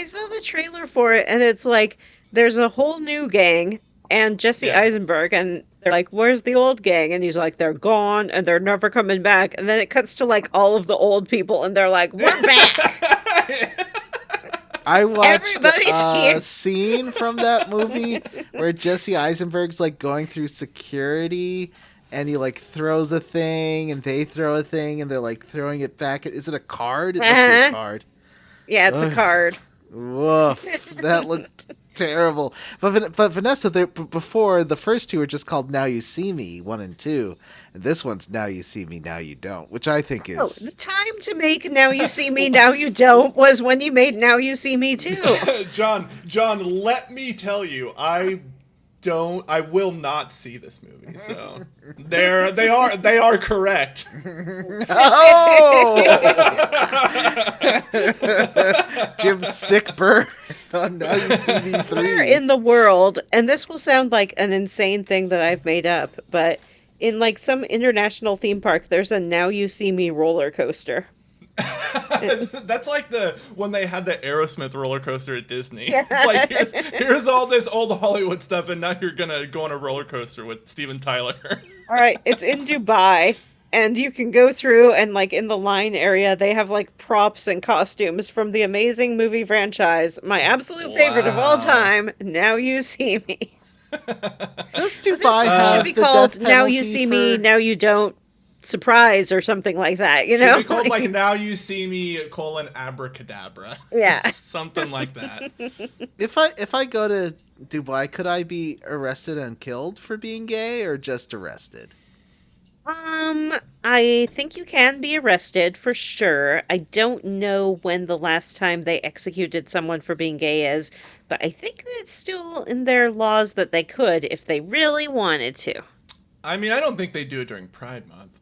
saw the trailer for it, and it's like there's a whole new gang and Jesse Yeah. Eisenberg, and they're like, "Where's the old gang?" And he's like, "They're gone, and they're never coming back." And then it cuts to like all of the old people, and they're like, "We're back." I watched Everybody's a here. scene from that movie where Jesse Eisenberg's like going through security and he like throws a thing and they throw a thing and they're like throwing it back. Is it a card? It must be a Uh-huh. card. Yeah, it's a Ugh. card. Woof. That looked terrible. But Vanessa, before the first 2 were just called Now You See Me, 1 and 2. And this one's Now You See Me, Now You Don't, which I think Oh, is... the time to make Now You See Me, Now You Don't was when you made Now You See Me Too. John, let me tell you, I will not see this movie. So they are correct. Oh! Jim's sick burn on Now You See Me 3. Where in the world, and this will sound like an insane thing that I've made up, but in like some international theme park, there's a Now You See Me roller coaster. That's like when they had the Aerosmith roller coaster at Disney. Yeah. It's like here's all this old Hollywood stuff, and now you're gonna go on a roller coaster with Steven Tyler. All right, it's in Dubai, and you can go through and like in the line area, they have like props and costumes from the amazing movie franchise, my absolute favorite of all Wow. time, Now You See Me. Does This Dubai one have should be the called death Now You penalty See Me, for- Now You Don't. surprise or something like that, you Should know? be called like Now You See Me, abracadabra. Yeah. Something like that. If I go to Dubai, could I be arrested and killed for being gay, or just arrested? I think you can be arrested for sure. I don't know when the last time they executed someone for being gay is, but I think that it's still in their laws that they could if they really wanted to. I mean, I don't think they do it during Pride Month.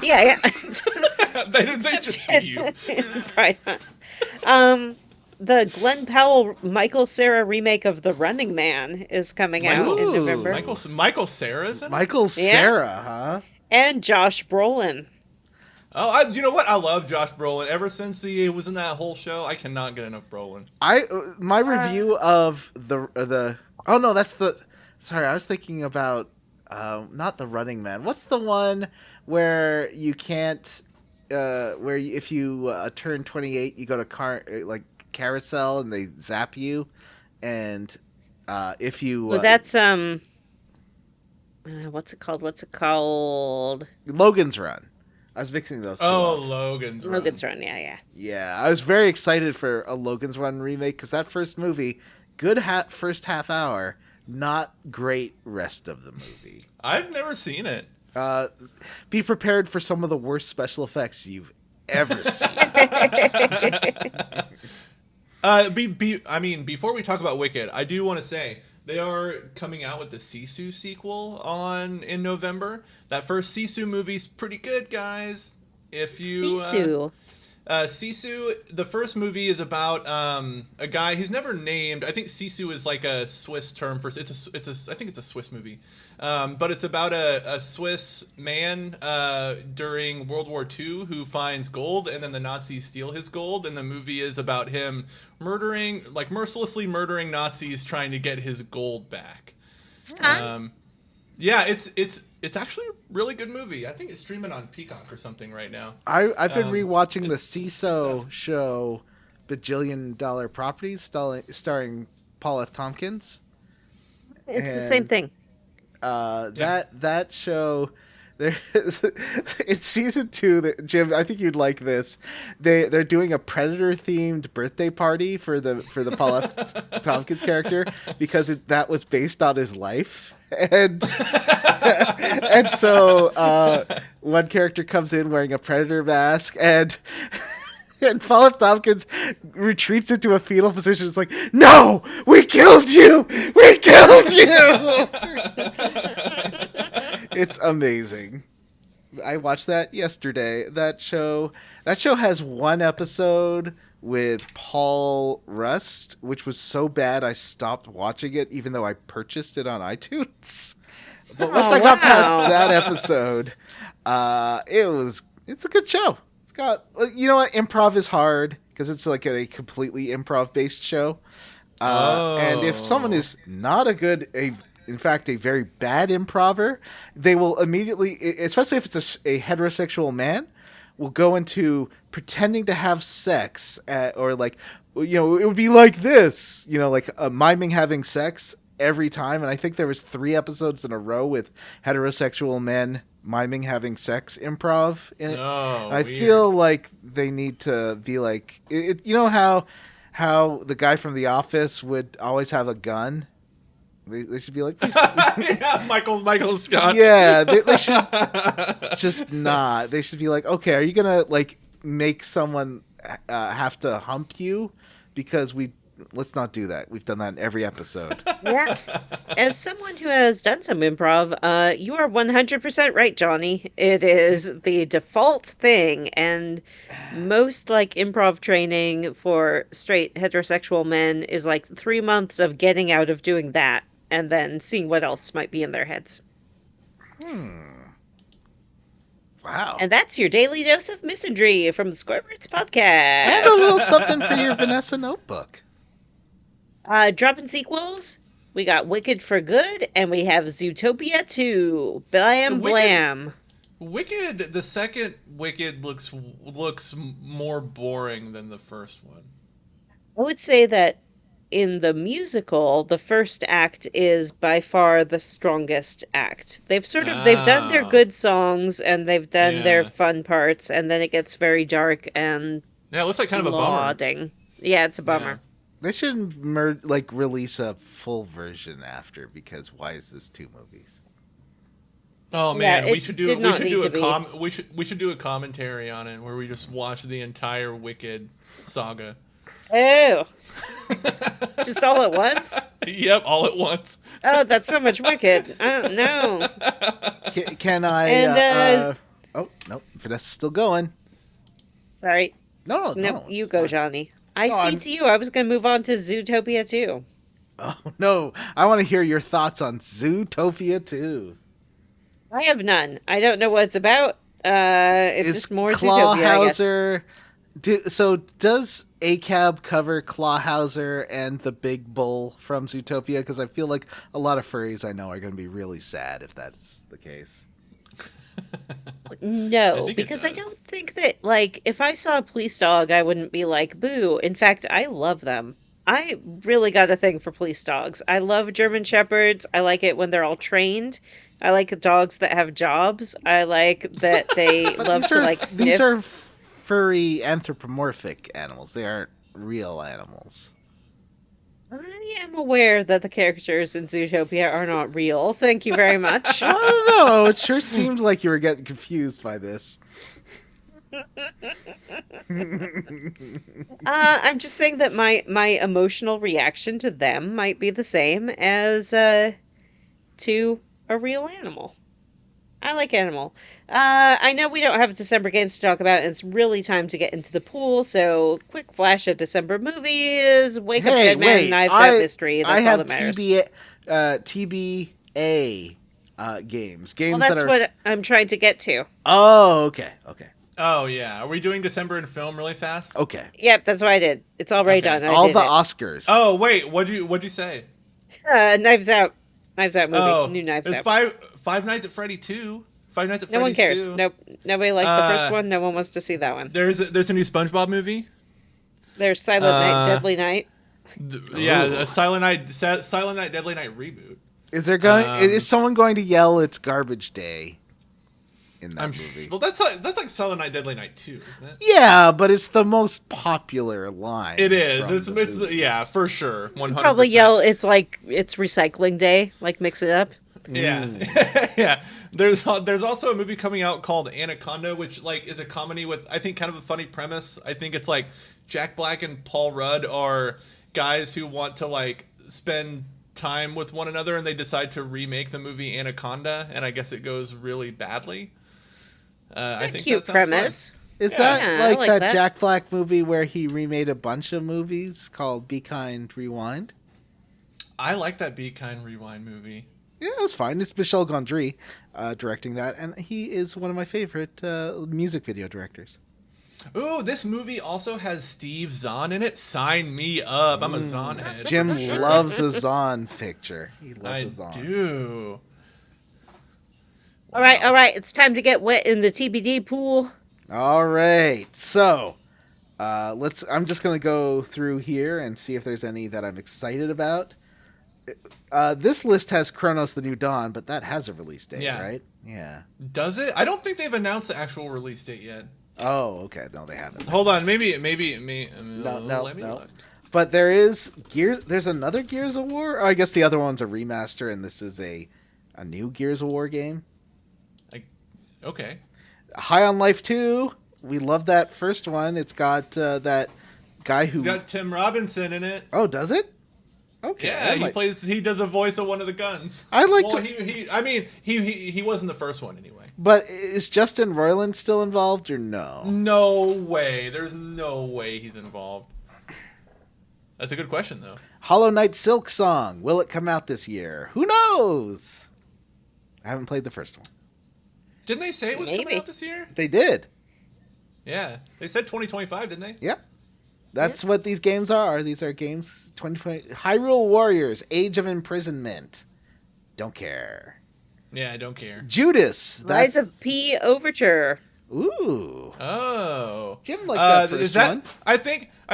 Yeah, yeah. They just beat you. Right. Um, the Glenn Powell Michael Cera remake of The Running Man is coming out in Ooh. November. Michael Sarah's in it? Michael Yeah. Cera, huh? And Josh Brolin. Oh, you know what? I love Josh Brolin. Ever since he was in that whole show, I cannot get enough Brolin. My review of the oh no, that's the sorry, I was thinking about not The Running Man. What's the one where you can't if you turn 28, you go to like carousel and they zap you, and if you Well, that's what's it called? What's it called? Logan's Run. I was mixing those two Oh, up. Logan's Run. Logan's Run. Yeah, yeah. Yeah, I was very excited for a Logan's Run remake because that first movie, good first half hour, not great rest of the movie. I've never seen it. Be prepared for some of the worst special effects you've ever seen. I mean, before we talk about Wicked, I do want to say they are coming out with the Sisu sequel in November. That first Sisu movie's pretty good, guys. If you Sisu. Sisu, the first movie is about a guy. He's never named. I think Sisu is like a Swiss term for I think it's a Swiss movie, but it's about a Swiss man during World War II who finds gold, and then the Nazis steal his gold, and the movie is about him mercilessly murdering Nazis trying to get his gold back. It's fun. Yeah, it's actually a really good movie. I think it's streaming on Peacock or something right now. I've been rewatching the CISO show, Bajillion Dollar Properties, starring Paul F. Tompkins. It's the same thing. That show, it's season 2. Jim, I think you'd like this. They're doing a Predator themed birthday party for the Paul F. Tompkins character because that was based on his life. And and so one character comes in wearing a Predator mask, and Paul F. Tompkins retreats into a fetal position. It's like, no, we killed you! We killed you! It's amazing. I watched that yesterday. That show has one episode with Paul Rust, which was so bad I stopped watching it, even though I purchased it on iTunes. But once I got past that episode, it's a good show. It's got, you know what, improv is hard because it's like a completely improv based show. And if someone is not in fact, a very bad improver, they will immediately, especially if it's a heterosexual man, will go into pretending to have sex or like, you know, it would be like this, you know, like miming having sex every time. And I think there was 3 episodes in a row with heterosexual men miming having sex improv in it. Oh, I feel like they need to be like, you know how the guy from The Office would always have a gun. They should be like, yeah, Michael Scott. Yeah, they should just not. They should be like, okay, are you gonna like make someone have to hump you? Because let's not do that. We've done that in every episode. Yeah. As someone who has done some improv, you are 100% right, Johnny. It is the default thing, and most like improv training for straight heterosexual men is like 3 months of getting out of doing that and then seeing what else might be in their heads. Wow. And that's your daily dose of misandry from the Squirrets podcast. And a little something for your Vanessa notebook. Dropping sequels. We got Wicked for Good, and we have Zootopia 2. Blam blam. Wicked, the second Wicked looks more boring than the first one. I would say that in the musical, the first act is by far the strongest act. They've done their Oh, good songs and they've done their yeah. fun parts, and then it gets very dark and Yeah, it looks like kind of a bummer. lauding. Yeah, it's a Yeah. bummer. They should release a full version after, because why is this two movies? Oh Yeah, man, it did we not should need do to a be. we should do a commentary on it where we just watch the entire Wicked saga. Oh, just all at once? Yep, all at once. Oh, that's so much wicked. I don't know. Can I? And Oh no, Vanessa's still going. sorry. No, You it's go, fine. Johnny. I No, see to you. I was going to move on to Zootopia too. Oh no, I want to hear your thoughts on Zootopia 2. I have none. I don't know what it's about. It's Is just more Zootopia, I guess. Clawhauser? So does ACAB cover Clawhauser and the big bull from Zootopia? Because I feel like a lot of furries I know are going to be really sad if that's the case. I No, think it because I does. don't think that, like, if I saw a police dog, I wouldn't be like, boo. In fact, I love them. I really got a thing for police dogs. I love German Shepherds. I like it when they're all trained. I like dogs that have jobs. I like that they But love to, like, these sniff. are furry anthropomorphic animals. They aren't real animals. I am aware that the characters in Zootopia are not real. Thank you very much. I don't know. It sure seemed like you were getting confused by this. I'm just saying that my emotional reaction to them might be the same as to a real animal. I like animal. I know we don't have December games to talk about, and it's really time to get into the pool. So, quick flash of December movies: Wake Up Hey, Dead Man, wait! Knives Out Mystery. I That's all have that matters. TBA games Well, that that's are. what I'm trying to get to. Oh, okay. Oh yeah, are we doing December in film really fast? Okay. Yep, that's what I did. It's already Okay. done. I All did the it. Oscars. Oh wait, what'd you say? Knives Out. Knives Out movie. Oh, New Knives there's Out. Five Nights at Freddy 2. Five Nights at No one Freddy's cares. 2. Nope. Nobody liked the first Uh, one. No one wants to see that one. There's a new SpongeBob movie. There's Silent Night, Deadly Night. Yeah, Ooh. a Silent Night, Deadly Night reboot. Is someone going to yell it's garbage day in that movie? Well, that's like Silent Night, Deadly Night 2, isn't it? Yeah, but it's the most popular line. It is. from the It's movie. yeah, for sure. 100%. Probably yell. It's like it's recycling day. Like mix it up. Yeah, yeah. There's also a movie coming out called Anaconda, which like is a comedy with I think kind of a funny premise. I think it's like Jack Black and Paul Rudd are guys who want to like spend time with one another, and they decide to remake the movie Anaconda, and I guess it goes really badly. It's I a think cute that sounds premise. Is Yeah. that Yeah, I like like that that. Jack Black movie where he remade a bunch of movies called Be Kind, Rewind? fun. I like that Be Kind Rewind movie. Yeah, it was fine. It's Michel Gondry directing that, and he is one of my favorite music video directors. Ooh, this movie also has Steve Zahn in it. Sign me up. I'm a Zahn head. Jim for sure. loves a Zahn picture. He loves I a Zahn. do. All right. It's time to get wet in the TBD pool. All right, so let's. I'm just gonna go through here and see if there's any that I'm excited about. This list has Chronos: The New Dawn, but that has a release date, Yeah. right? Yeah. Does it? I don't think they've announced the actual release date yet. Oh, okay. No, they haven't. Hold on, maybe. No, Let me no. look. But there's another Gears of War. Oh, I guess the other one's a remaster, and this is a new Gears of War game. Okay. High on Life 2. We love that first one. It's got that guy who. You got Tim Robinson in it. Oh, does it? Okay. Yeah, he does a voice of one of the guns. I'd like well, to. he wasn't the first one anyway. But is Justin Roiland still involved or no? No way. There's no way he's involved. That's a good question though. Hollow Knight Silk Song. Will it come out this year? Who knows? I haven't played the first one. Didn't they say it was coming Maybe. out this year? They did. Yeah, they said 2025, didn't they? Yep. That's what these games are. These are games 2020. Hyrule Warriors, Age of Imprisonment. Don't care. Yeah, I don't care. Judas. Rise of P Overture. Ooh. Oh. Jim liked that first is that, one. I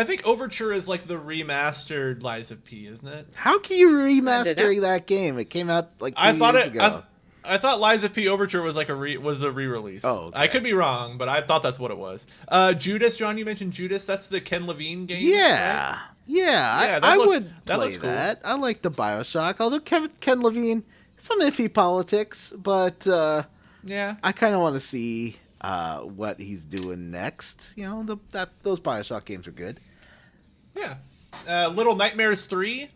think Overture is like the remastered Lies of P, isn't it? How can you I don't know. remaster that game? It came out like 2 I thought years it. ago. I thought Lies of P Overture was like a re-release. Oh, okay. I could be wrong, but I thought that's what it was. Judas, John, you mentioned Judas. That's the Ken Levine game. Yeah. Right? Yeah, that I looks- would that play looks cool. that. I like the BioShock, although Ken Levine, some iffy politics, but Yeah. I kind of want to see what he's doing next. You know, those BioShock games are good. Yeah. Little Nightmares 3.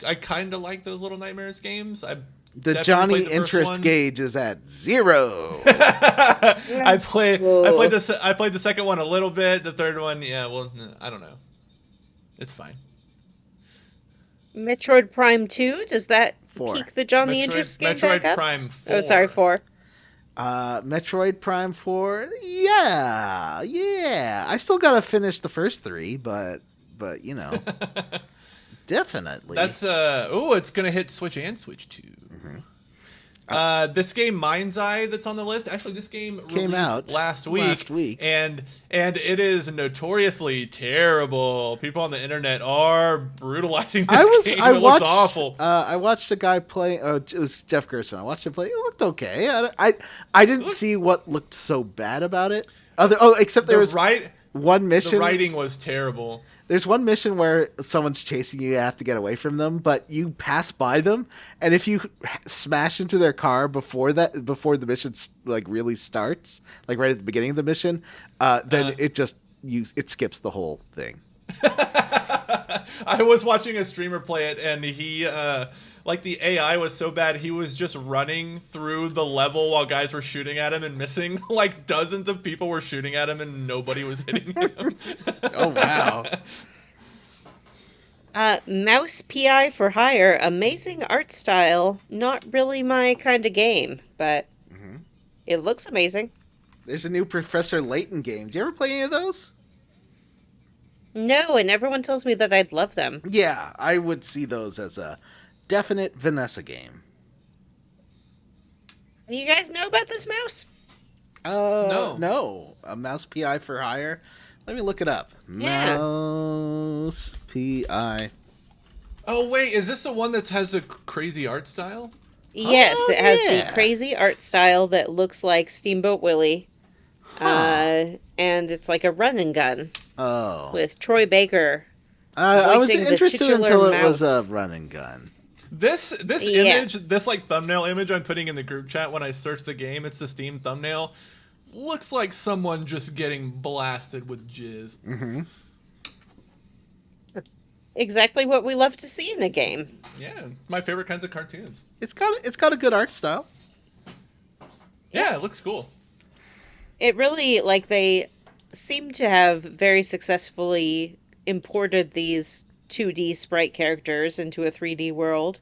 I kind of like those Little Nightmares games. The definitely Johnny played the first interest one. gauge is at 0. I played Whoa. the second one a little bit. The third one, yeah, well, I don't know. It's fine. Metroid Prime 2, does that 4. pique the Johnny Interest game Metroid back up? Prime 4. Oh, sorry, 4. Metroid Prime 4, yeah. I still gotta finish the first 3, but you know, definitely. That's it's gonna hit Switch and Switch 2. This game Mind's Eye that's on the list. Actually, this game Came released out last week, and it is notoriously terrible. People on the internet are brutalizing this game. It looks awful. I watched a guy play. Oh, it was Jeff Gerstmann. I watched him play. It looked okay. I didn't see what looked so bad about it. Except there was one mission. The writing was terrible. There's one mission where someone's chasing you have to get away from them, but you pass by them, and if you smash into their car before the mission like really starts, like right at the beginning of the mission, then it skips the whole thing. I was watching a streamer play it, and he like the AI was so bad he was just running through the level while guys were shooting at him and missing. Like dozens of people were shooting at him and nobody was hitting him. Oh wow. Mouse PI for Hire, amazing art style. Not really my kind of game, but it looks amazing. There's a new Professor Layton game. Do you ever play any of those? No, and everyone tells me that I'd love them. Yeah, I would see those as a definite Vanessa game. Do you guys know about this mouse? No. A Mouse PI for Hire. Let me look it up. Yeah. Mouse PI. Oh wait, is this the one that has a crazy art style? Yes, Oh, it has yeah. the crazy art style that looks like Steamboat Willie. And it's like a run and gun Oh. with Troy Baker. I was voicing the interested titular until it was mouse. a run and gun. This Yeah. image, this like thumbnail image I'm putting in the group chat when I search the game, it's the Steam thumbnail. Looks like someone just getting blasted with jizz. Mm-hmm. Exactly what we love to see in a game. Yeah, my favorite kinds of cartoons. It's got a good art style. Yeah, it looks cool. It really, like, they seem to have very successfully imported these 2D sprite characters into a 3D world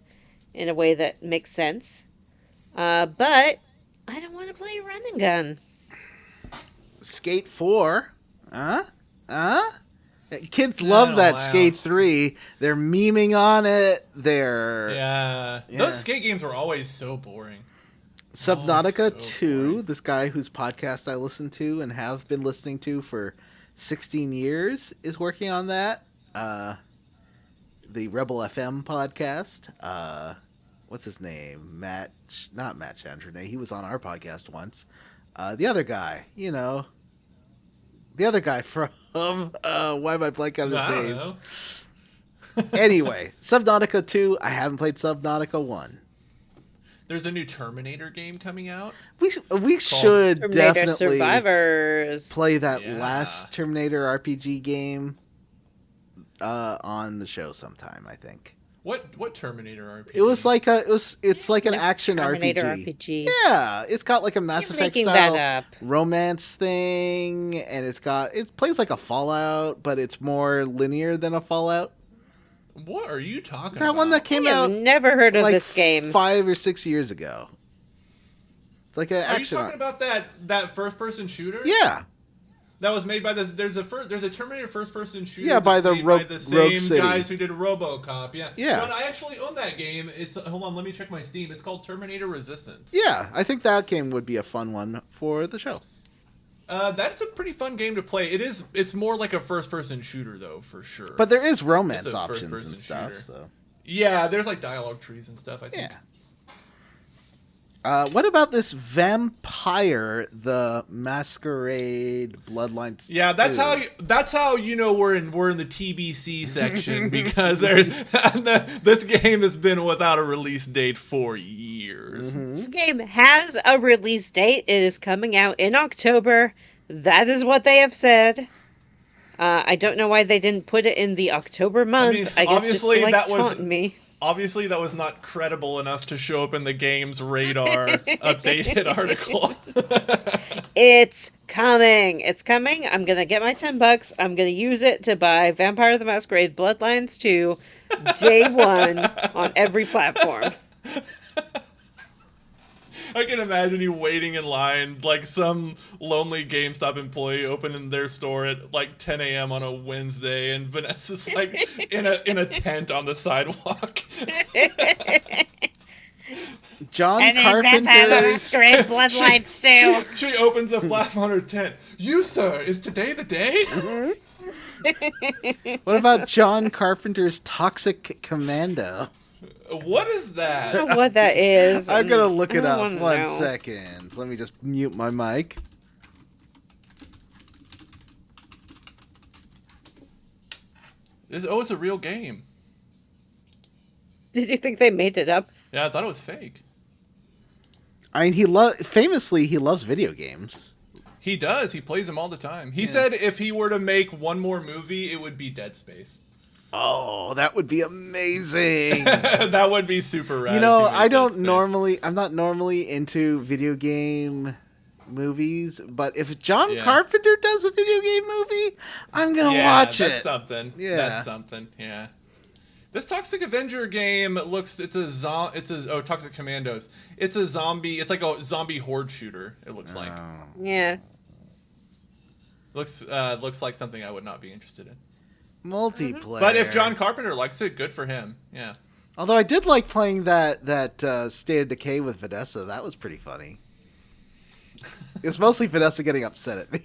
in a way that makes sense. But I don't want to play run and gun. Skate 4. Kids love that wow. Skate 3. They're memeing on it. Yeah. Yeah. Those skate games were always so boring. Subnautica Oh, so 2, boring. this guy whose podcast I listen to and have been listening to for 16 years, is working on that. The Rebel FM podcast. What's his name? Not Matt Chandronay. He was on our podcast once. The other guy, the other guy from why am I blanking on his I don't name? know. Anyway, Subnautica 2. I haven't played Subnautica 1. There's a new Terminator game coming out. We should Terminator definitely Survivors. play that Yeah. last Terminator RPG game on the show sometime. I think What Terminator RPG? it was like it's like an action Terminator RPG. RPG. Yeah, it's got like a Mass You're Effect making style that up. romance thing, and it plays like a Fallout, but it's more linear than a Fallout. What are you talking That about? one that came I out have never heard of like this game. 5 or 6 years ago. It's like an Are you action. talking about that first person shooter? Yeah. That was made by there's a Terminator first person shooter. Yeah, by that's the made by Rogue the same City. guys who did RoboCop. Yeah. Yeah. John, I actually own that game. It's hold on, let me check my Steam. It's called Terminator Resistance. Yeah, I think that game would be a fun one for the show. That's a pretty fun game to play. It's more like a first person shooter though, for sure. But there is romance It's a options first-person and stuff. shooter. So Yeah, there's like dialogue trees and stuff, I think. yeah. What about this vampire, the Masquerade Bloodlines? Yeah, that's 2? how you know we're in the TBC section because there's this game has been without a release date for years. Mm-hmm. This game has a release date. It is coming out in October. That is what they have said. I don't know why they didn't put it in the October month. I guess obviously just to, that was taunt me. obviously that was not credible enough to show up in the game's radar updated article. It's coming. It's coming. I'm going to get my $10. I'm going to use it to buy Vampire the Masquerade Bloodlines 2 day one on every platform. I can imagine you waiting in line like some lonely GameStop employee opening their store at like 10 a.m. on a Wednesday, and Vanessa's like in a tent on the sidewalk. John And then Vampire the Carpenter's. Masquerade Bloodlines 2. She opens the flap on her tent. You, sir, is today the day? What about John Carpenter's Toxic Commando? What is I that? don't know what that is. I'm gonna look I it don't up. wanna 1 know. second. Let me just mute my mic. It's a real game. Did you think they made it up? Yeah, I thought it was fake. I mean, famously he loves video games. He does. He plays them all the time. He said if he were to make one more movie, it would be Dead Space. Oh, that would be amazing. That would be super rad. You know, if he made I Dead don't Space. normally. I'm not normally into video game movies, but if John Yeah. Carpenter does a video game movie, I'm gonna watch that's it. something. Yeah. That's something. Yeah. This Toxic Avenger game Toxic Commandos. It's a zombie. It's like a zombie horde shooter. It looks like. Oh. Yeah. Looks like something I would not be interested in. Multiplayer. But if John Carpenter likes it, good for him. Yeah. Although I did like playing that State of Decay with Vanessa. That was pretty funny. It was mostly Vanessa getting upset at me.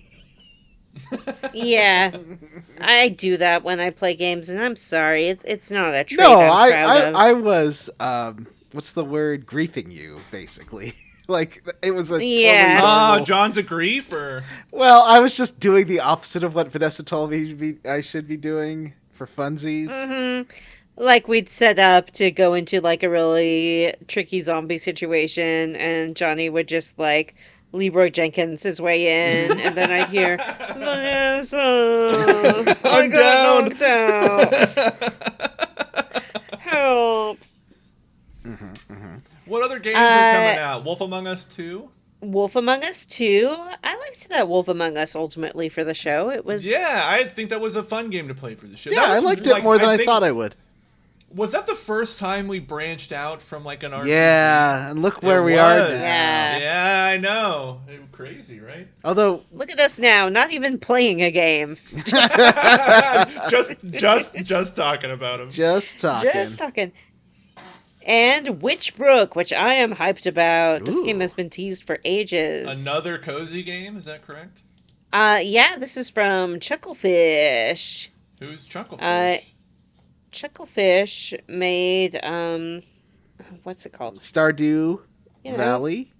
Yeah. I do that when I play games, and I'm sorry. It's not a trait No, I'm proud of. I was what's the word? Griefing you, basically. Like it was a Yeah. totally Oh, normal... John's a grief or Well, I was just doing the opposite of what Vanessa told me I should be doing for funsies. Mm-hmm. Like we'd set up to go into like a really tricky zombie situation, and Johnny would just like Leroy Jenkins his way in, and then I'd hear, Vanessa, I I'm got down." knocked out. Help. What other games are coming out? Wolf Among Us 2? Wolf Among Us 2. I liked that Wolf Among Us ultimately for the show. It was Yeah, I think that was a fun game to play for the show. Yeah, That I was, liked it more than I think- thought I would. Was that the first time we branched out from like an RPG? Yeah, and look where It we are was. now. Yeah. Yeah, I know. It was crazy, right? Although Look at us now, not even playing a game. just talking about him. just talking. Just talking. And Witchbrook, which I am hyped about. This Ooh. game has been teased for ages. Another cozy game, is that correct? Yeah, this is from Chucklefish. Who's Chucklefish? Chucklefish made what's it called? Stardew You know? Valley.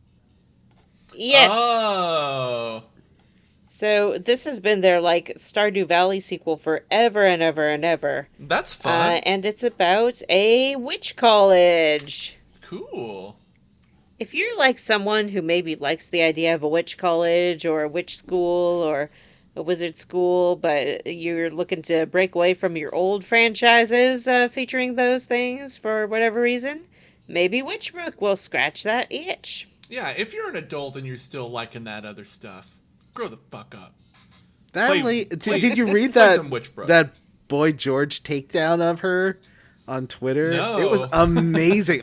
Yes. Oh. So this has been their like Stardew Valley sequel forever and ever and ever. That's fun. And it's about a witch college. Cool. If you're like someone who maybe likes the idea of a witch college or a witch school or a wizard school, but you're looking to break away from your old franchises featuring those things for whatever reason, maybe Witchbrook will scratch that itch. Yeah, if you're an adult and you're still liking that other stuff, grow the fuck up. Did you read play that some Witchbrook. that Boy George takedown of her on Twitter? No. It was amazing.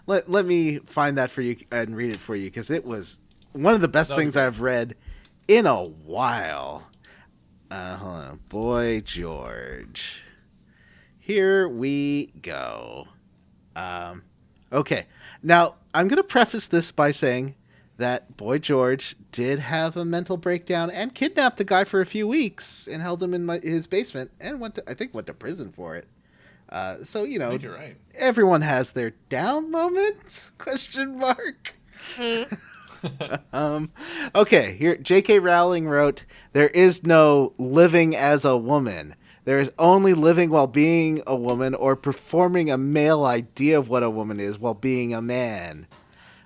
Let me find that for you and read it for you because it was one of the best That'd be things great. I've read in a while. Hold on. Boy George. Here we go. Okay. Now, I'm going to preface this by saying that Boy George did have a mental breakdown and kidnapped a guy for a few weeks and held him in his basement and went to prison for it. So, you know, You're right. everyone has their down moments? Question mark. Okay, here J.K. Rowling wrote, "There is no living as a woman. There is only living while being a woman or performing a male idea of what a woman is while being a man."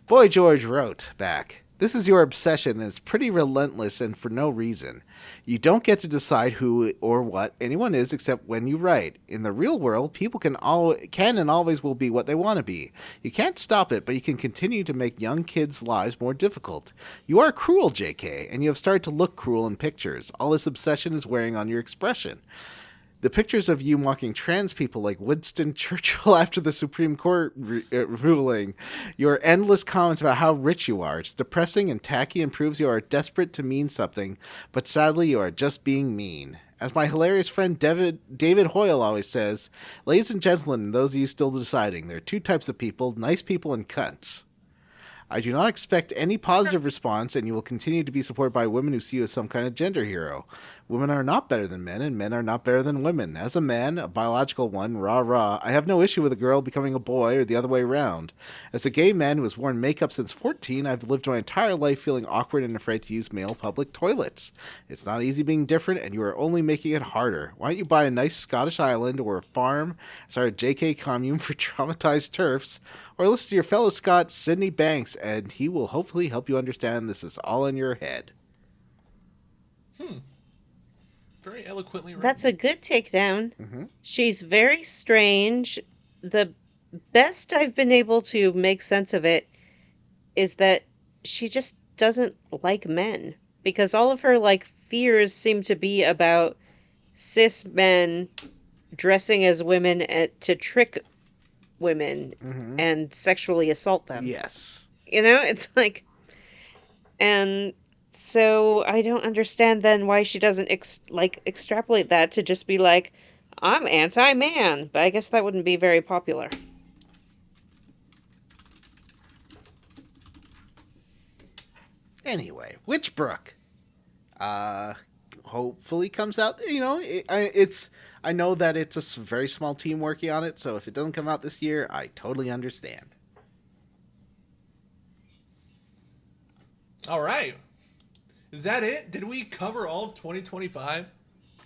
Boy George wrote back, "This is your obsession and it's pretty relentless and for no reason. You don't get to decide who or what anyone is except when you write. In the real world, people can and always will be what they want to be. You can't stop it, but you can continue to make young kids' lives more difficult. You are cruel, JK, and you have started to look cruel in pictures. All this obsession is wearing on your expression. The pictures of you mocking trans people like Winston Churchill after the Supreme Court ruling. Your endless comments about how rich you are. It's depressing and tacky and proves you are desperate to mean something, but sadly you are just being mean. As my hilarious friend David Hoyle always says, ladies and gentlemen, and those of you still deciding, there are two types of people, nice people and cunts. I do not expect any positive response, and you will continue to be supported by women who see you as some kind of gender hero. Women are not better than men, and men are not better than women. As a man, a biological one, rah, I have no issue with a girl becoming a boy or the other way around. As a gay man who has worn makeup since 14, I've lived my entire life feeling awkward and afraid to use male public toilets. It's not easy being different, and you are only making it harder. Why don't you buy a nice Scottish island or a farm, start a JK commune for traumatized TERFs, or listen to your fellow Scot, Sydney Banks, and he will hopefully help you understand this is all in your head." Very eloquently written. That's a good takedown. Mm-hmm. She's very strange. The best I've been able to make sense of it is that she just doesn't like men, because all of her like fears seem to be about cis men dressing as women to trick women and sexually assault them. Yes. You know, it's like, and so I don't understand then why she doesn't extrapolate that to just be like, I'm anti-man, but I guess that wouldn't be very popular. Anyway, Witchbrook, hopefully comes out. You know, I know that it's a very small team working on it, so if it doesn't come out this year, I totally understand. All right. Is that it? Did we cover all of 2025?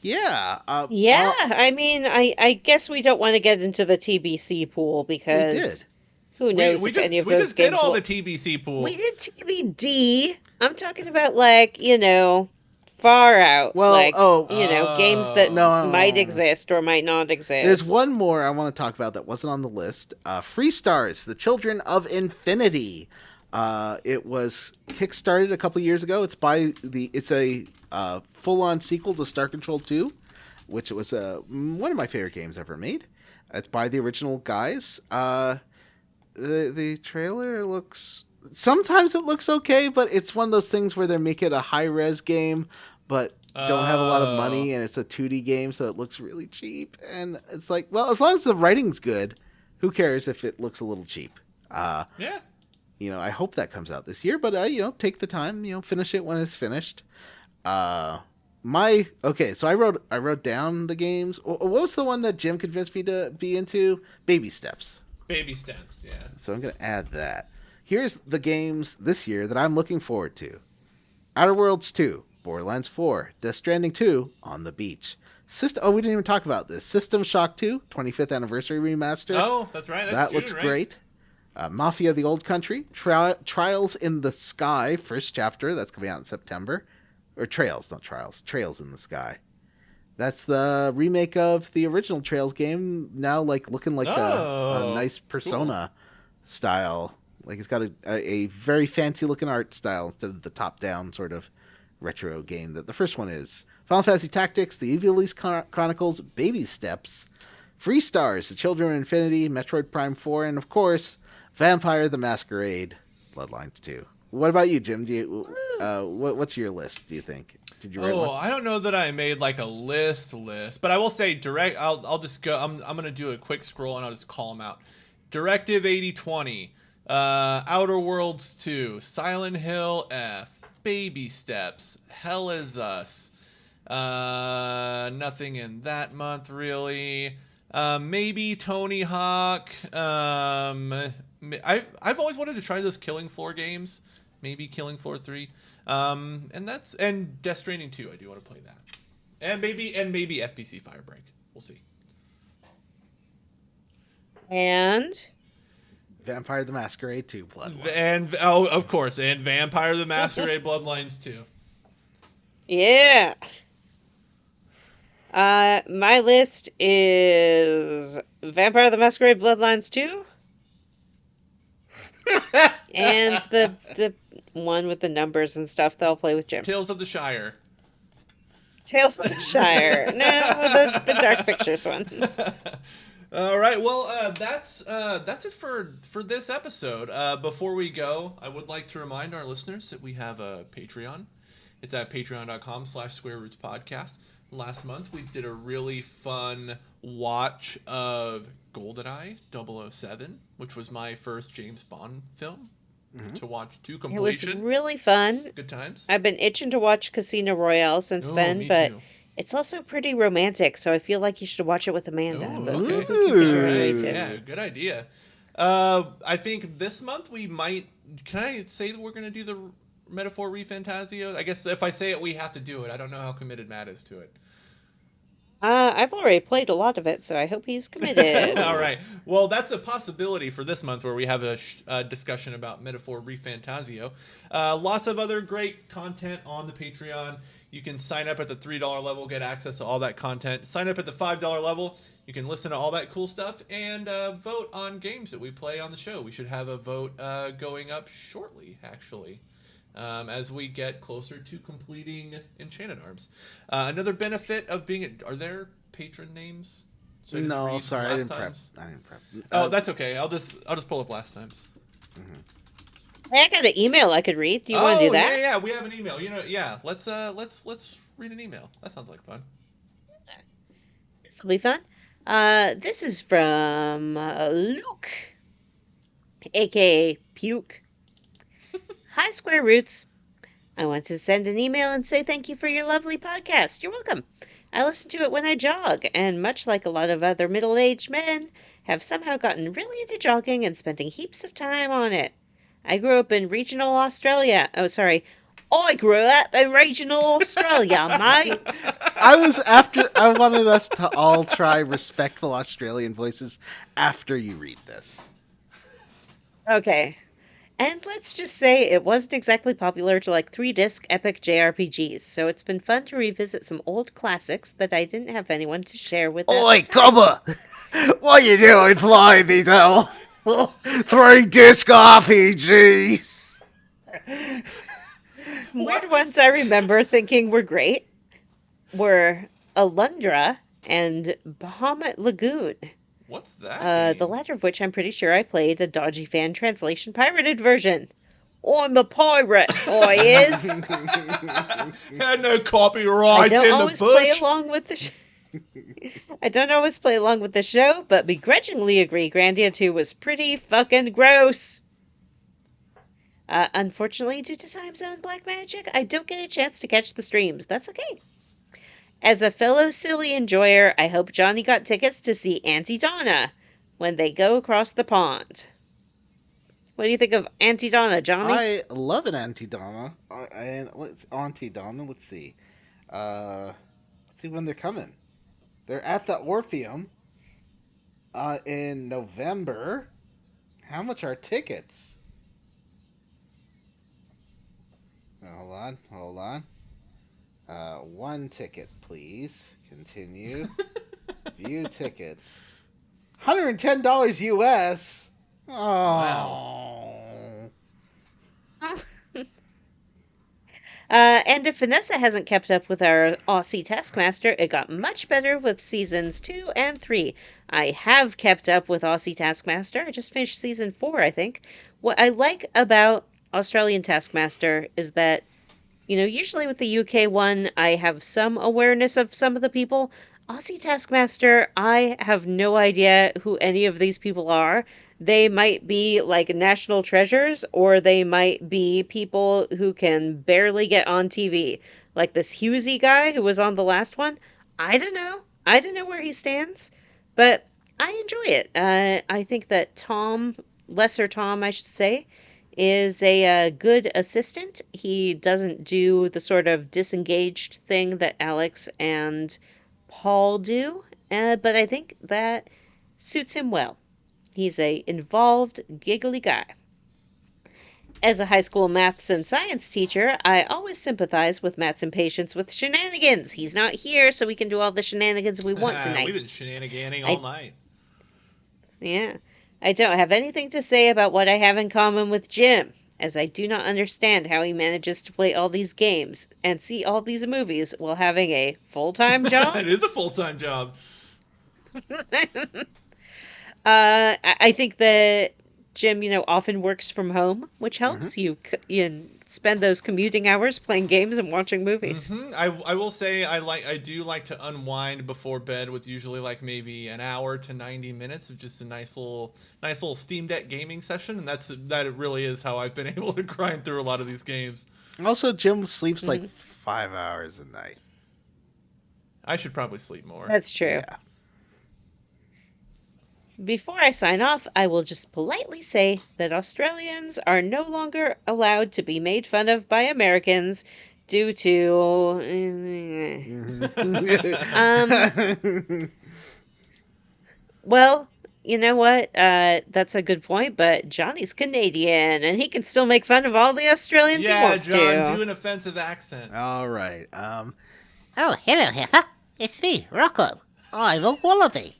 Yeah. Yeah, I mean, I guess we don't want to get into the TBC pool We because did. who knows We if any of we those just did games all will... the TBC pool. We did TBD. I'm talking about like, you know, far out. Well, like, you know, games that No. might exist or might not exist. There's one more I want to talk about that wasn't on the list. Free Stars, The Children of Infinity. It was kickstarted a couple years ago. It's a full-on sequel to Star Control 2, which was one of my favorite games ever made. It's by the original guys. The trailer looks... Sometimes it looks okay, but it's one of those things where they make it a high-res game, but don't have a lot of money, and it's a 2D game, so it looks really cheap. And it's like, well, as long as the writing's good, who cares if it looks a little cheap? Yeah. You know, I hope that comes out this year, but you know, take the time, you know, finish it when it's finished. So I wrote down the games. What was the one that Jim convinced me to be into? Baby Steps. Baby steps, yeah. So I'm going to add that. Here's the games this year that I'm looking forward to. Outer Worlds 2, Borderlands 4, Death Stranding 2, On the Beach. We didn't even talk about this. System Shock 2, 25th Anniversary Remaster. Oh, that's right. That June, looks right? great. Mafia: The Old Country, Trials in the Sky, first chapter, that's coming out in September. Or Trails, not Trials. Trails in the Sky. That's the remake of the original Trails game, now like looking like a nice Persona style. Like it's got a very fancy looking art style instead of the top-down sort of retro game that the first one is. Final Fantasy Tactics, The Evil East Chronicles, Baby Steps, Free Stars, The Children of Infinity, Metroid Prime 4, and of course, Vampire the Masquerade, Bloodlines 2. What about you, Jim? Do you Woo. what's your list? Do you think? Did you write Oh, one? I don't know that I made like a list, but I will say direct. I'll just go. I'm gonna do a quick scroll and I'll just call them out. Directive 8020, Outer Worlds 2, Silent Hill F, Baby Steps, Hell Is Us. Nothing in that month really. Maybe Tony Hawk. I've always wanted to try those Killing Floor games. Maybe Killing Floor 3. And Death Stranding 2. I do want to play that. And maybe FBC Firebreak. We'll see. And Vampire the Masquerade 2 Bloodlines. And of course, and Vampire the Masquerade Bloodlines 2. yeah. My list is Vampire the Masquerade Bloodlines 2. And the one with the numbers and stuff that I'll play with Jim. Tales of the Shire. Tales of the Shire. No, the Dark Pictures one. All right, well, that's it for this episode. Before we go, I would like to remind our listeners that we have a Patreon. It's at patreon.com/squarerootspodcast. Last month, we did a really fun watch of GoldenEye 007, which was my first James Bond film to watch to completion. It was really fun. Good times. I've been itching to watch Casino Royale since then, Me but too. it's also pretty romantic, so I feel like you should watch it with Amanda. Oh, But okay. we can figure it out Ooh. later. Yeah, good idea. I think this month we might. Can I say that we're going to do the Metaphor Refantasio? I guess if I say it, we have to do it. I don't know how committed Matt is to it. I've already played a lot of it, so I hope he's committed. All right. Well, that's a possibility for this month where we have a discussion about Metaphor Refantasio. Lots of other great content on the Patreon. You can sign up at the $3 level, get access to all that content. Sign up at the $5 level. You can listen to all that cool stuff and vote on games that we play on the show. We should have a vote going up shortly, actually. As we get closer to completing Enchanted Arms. Another benefit of being... Are there patron names? Should I just No, read sorry, last I didn't times? prep. I didn't prep. Oh, that's okay. I'll just pull up last times. Hey, I got an email I could read. Do you want to do that? Yeah, we have an email. Yeah. Let's read an email. That sounds like fun. This will be fun. This is from Luke, aka Puke. Hi, Square Roots. I want to send an email and say thank you for your lovely podcast. You're welcome. I listen to it when I jog, and much like a lot of other middle-aged men, have somehow gotten really into jogging and spending heaps of time on it. I grew up in regional Australia. Oh, sorry. I grew up in regional Australia, mate. I wanted us to all try respectful Australian voices after you read this. Okay. And let's just say it wasn't exactly popular to like 3-disc epic JRPGs, so it's been fun to revisit some old classics that I didn't have anyone to share with at Oi, the time. cobber! What you doing flying these old 3-disc RPGs? Some weird ones I remember thinking were great were Alundra and Bahamut Lagoon. What's that? The latter of which I'm pretty sure I played a dodgy fan translation pirated version. I'm a pirate, I is. Had no I copyright don't in the always play bush. along with the I don't always play along with the show, but begrudgingly agree Grandia 2 was pretty fucking gross. Unfortunately, due to time zone black magic, I don't get a chance to catch the streams. That's okay. As a fellow silly enjoyer, I hope Johnny got tickets to see Auntie Donna when they go across the pond. What do you think of Auntie Donna, Johnny? I love an Auntie Donna. Auntie Donna. Let's see. Let's see when they're coming. They're at the Orpheum in November. How much are tickets? Hold on. One ticket, please. Continue. View tickets. $110 US. Oh. Wow. And if Vanessa hasn't kept up with our Aussie Taskmaster, it got much better with seasons 2 and 3. I have kept up with Aussie Taskmaster. I just finished season 4, I think. What I like about Australian Taskmaster is that, usually with the UK one, I have some awareness of some of the people. Aussie Taskmaster, I have no idea who any of these people are. They might be like national treasures, or they might be people who can barely get on TV. Like this Husey guy who was on the last one. I don't know. I don't know where he stands, but I enjoy it. I think that Lesser Tom, I should say, is a good assistant. He doesn't do the sort of disengaged thing that Alex and Paul do, but I think that suits him well. He's a involved, giggly guy. As a high school maths and science teacher, I always sympathize with Matt's impatience with shenanigans. He's not here, so we can do all the shenanigans we want tonight. We've been shenaniganing all I night. Yeah. I don't have anything to say about what I have in common with Jim, as I do not understand how he manages to play all these games and see all these movies while having a full-time job. It is a full-time job. I think that Jim, often works from home, which helps you spend those commuting hours playing games and watching movies. I will say I do like to unwind before bed with usually like maybe an hour to 90 minutes of just a nice little Steam Deck gaming session, and that really is how I've been able to grind through a lot of these games. Also, Jim sleeps like 5 hours a night. I should probably sleep more. That's true. Yeah. Before I sign off, I will just politely say that Australians are no longer allowed to be made fun of by Americans due to. Well, you know what? That's a good point, but Johnny's Canadian, and he can still make fun of all the Australians he wants John, to. do an offensive accent. All right. Oh, hello, Heifer. It's me, Rocco. I'm a wallaby.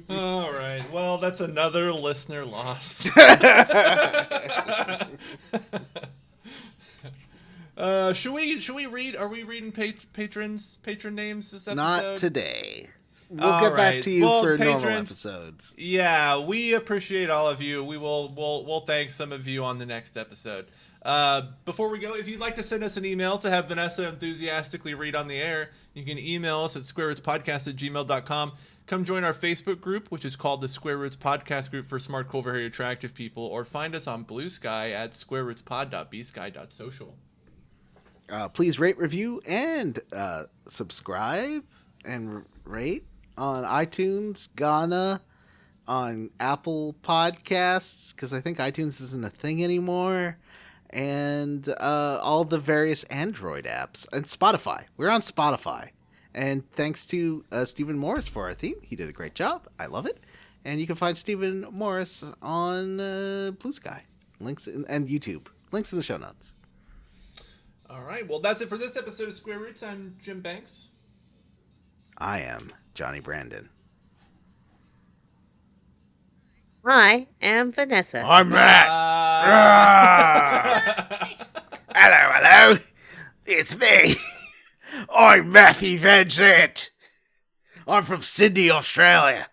All right. Well, that's another listener loss. Should we read? Are we reading patron names this episode? Not today. We'll get back to you for normal episodes. Yeah, we appreciate all of you. We'll thank some of you on the next episode. Before we go, if you'd like to send us an email to have Vanessa enthusiastically read on the air, you can email us at squarerootspodcast@gmail.com. Come join our Facebook group, which is called the Square Roots Podcast Group for Smart, Cool, Very Attractive People, or find us on Blue Sky at squarerootspod.bsky.social. Please rate, review, and subscribe and rate on iTunes, Ghana, on Apple Podcasts, because I think iTunes isn't a thing anymore, and all the various Android apps, and Spotify. We're on Spotify. And thanks to Stephen Morris for our theme. He did a great job. I love it. And you can find Stephen Morris on Blue Sky. Links and YouTube. Links in the show notes. All right. Well, that's it for this episode of Square Roots. I'm Jim Banks. I am Johnny Brandon. I am Vanessa. I'm Matt. Hello. It's me. I'm Matthew Van Zandt. I'm from Sydney, Australia.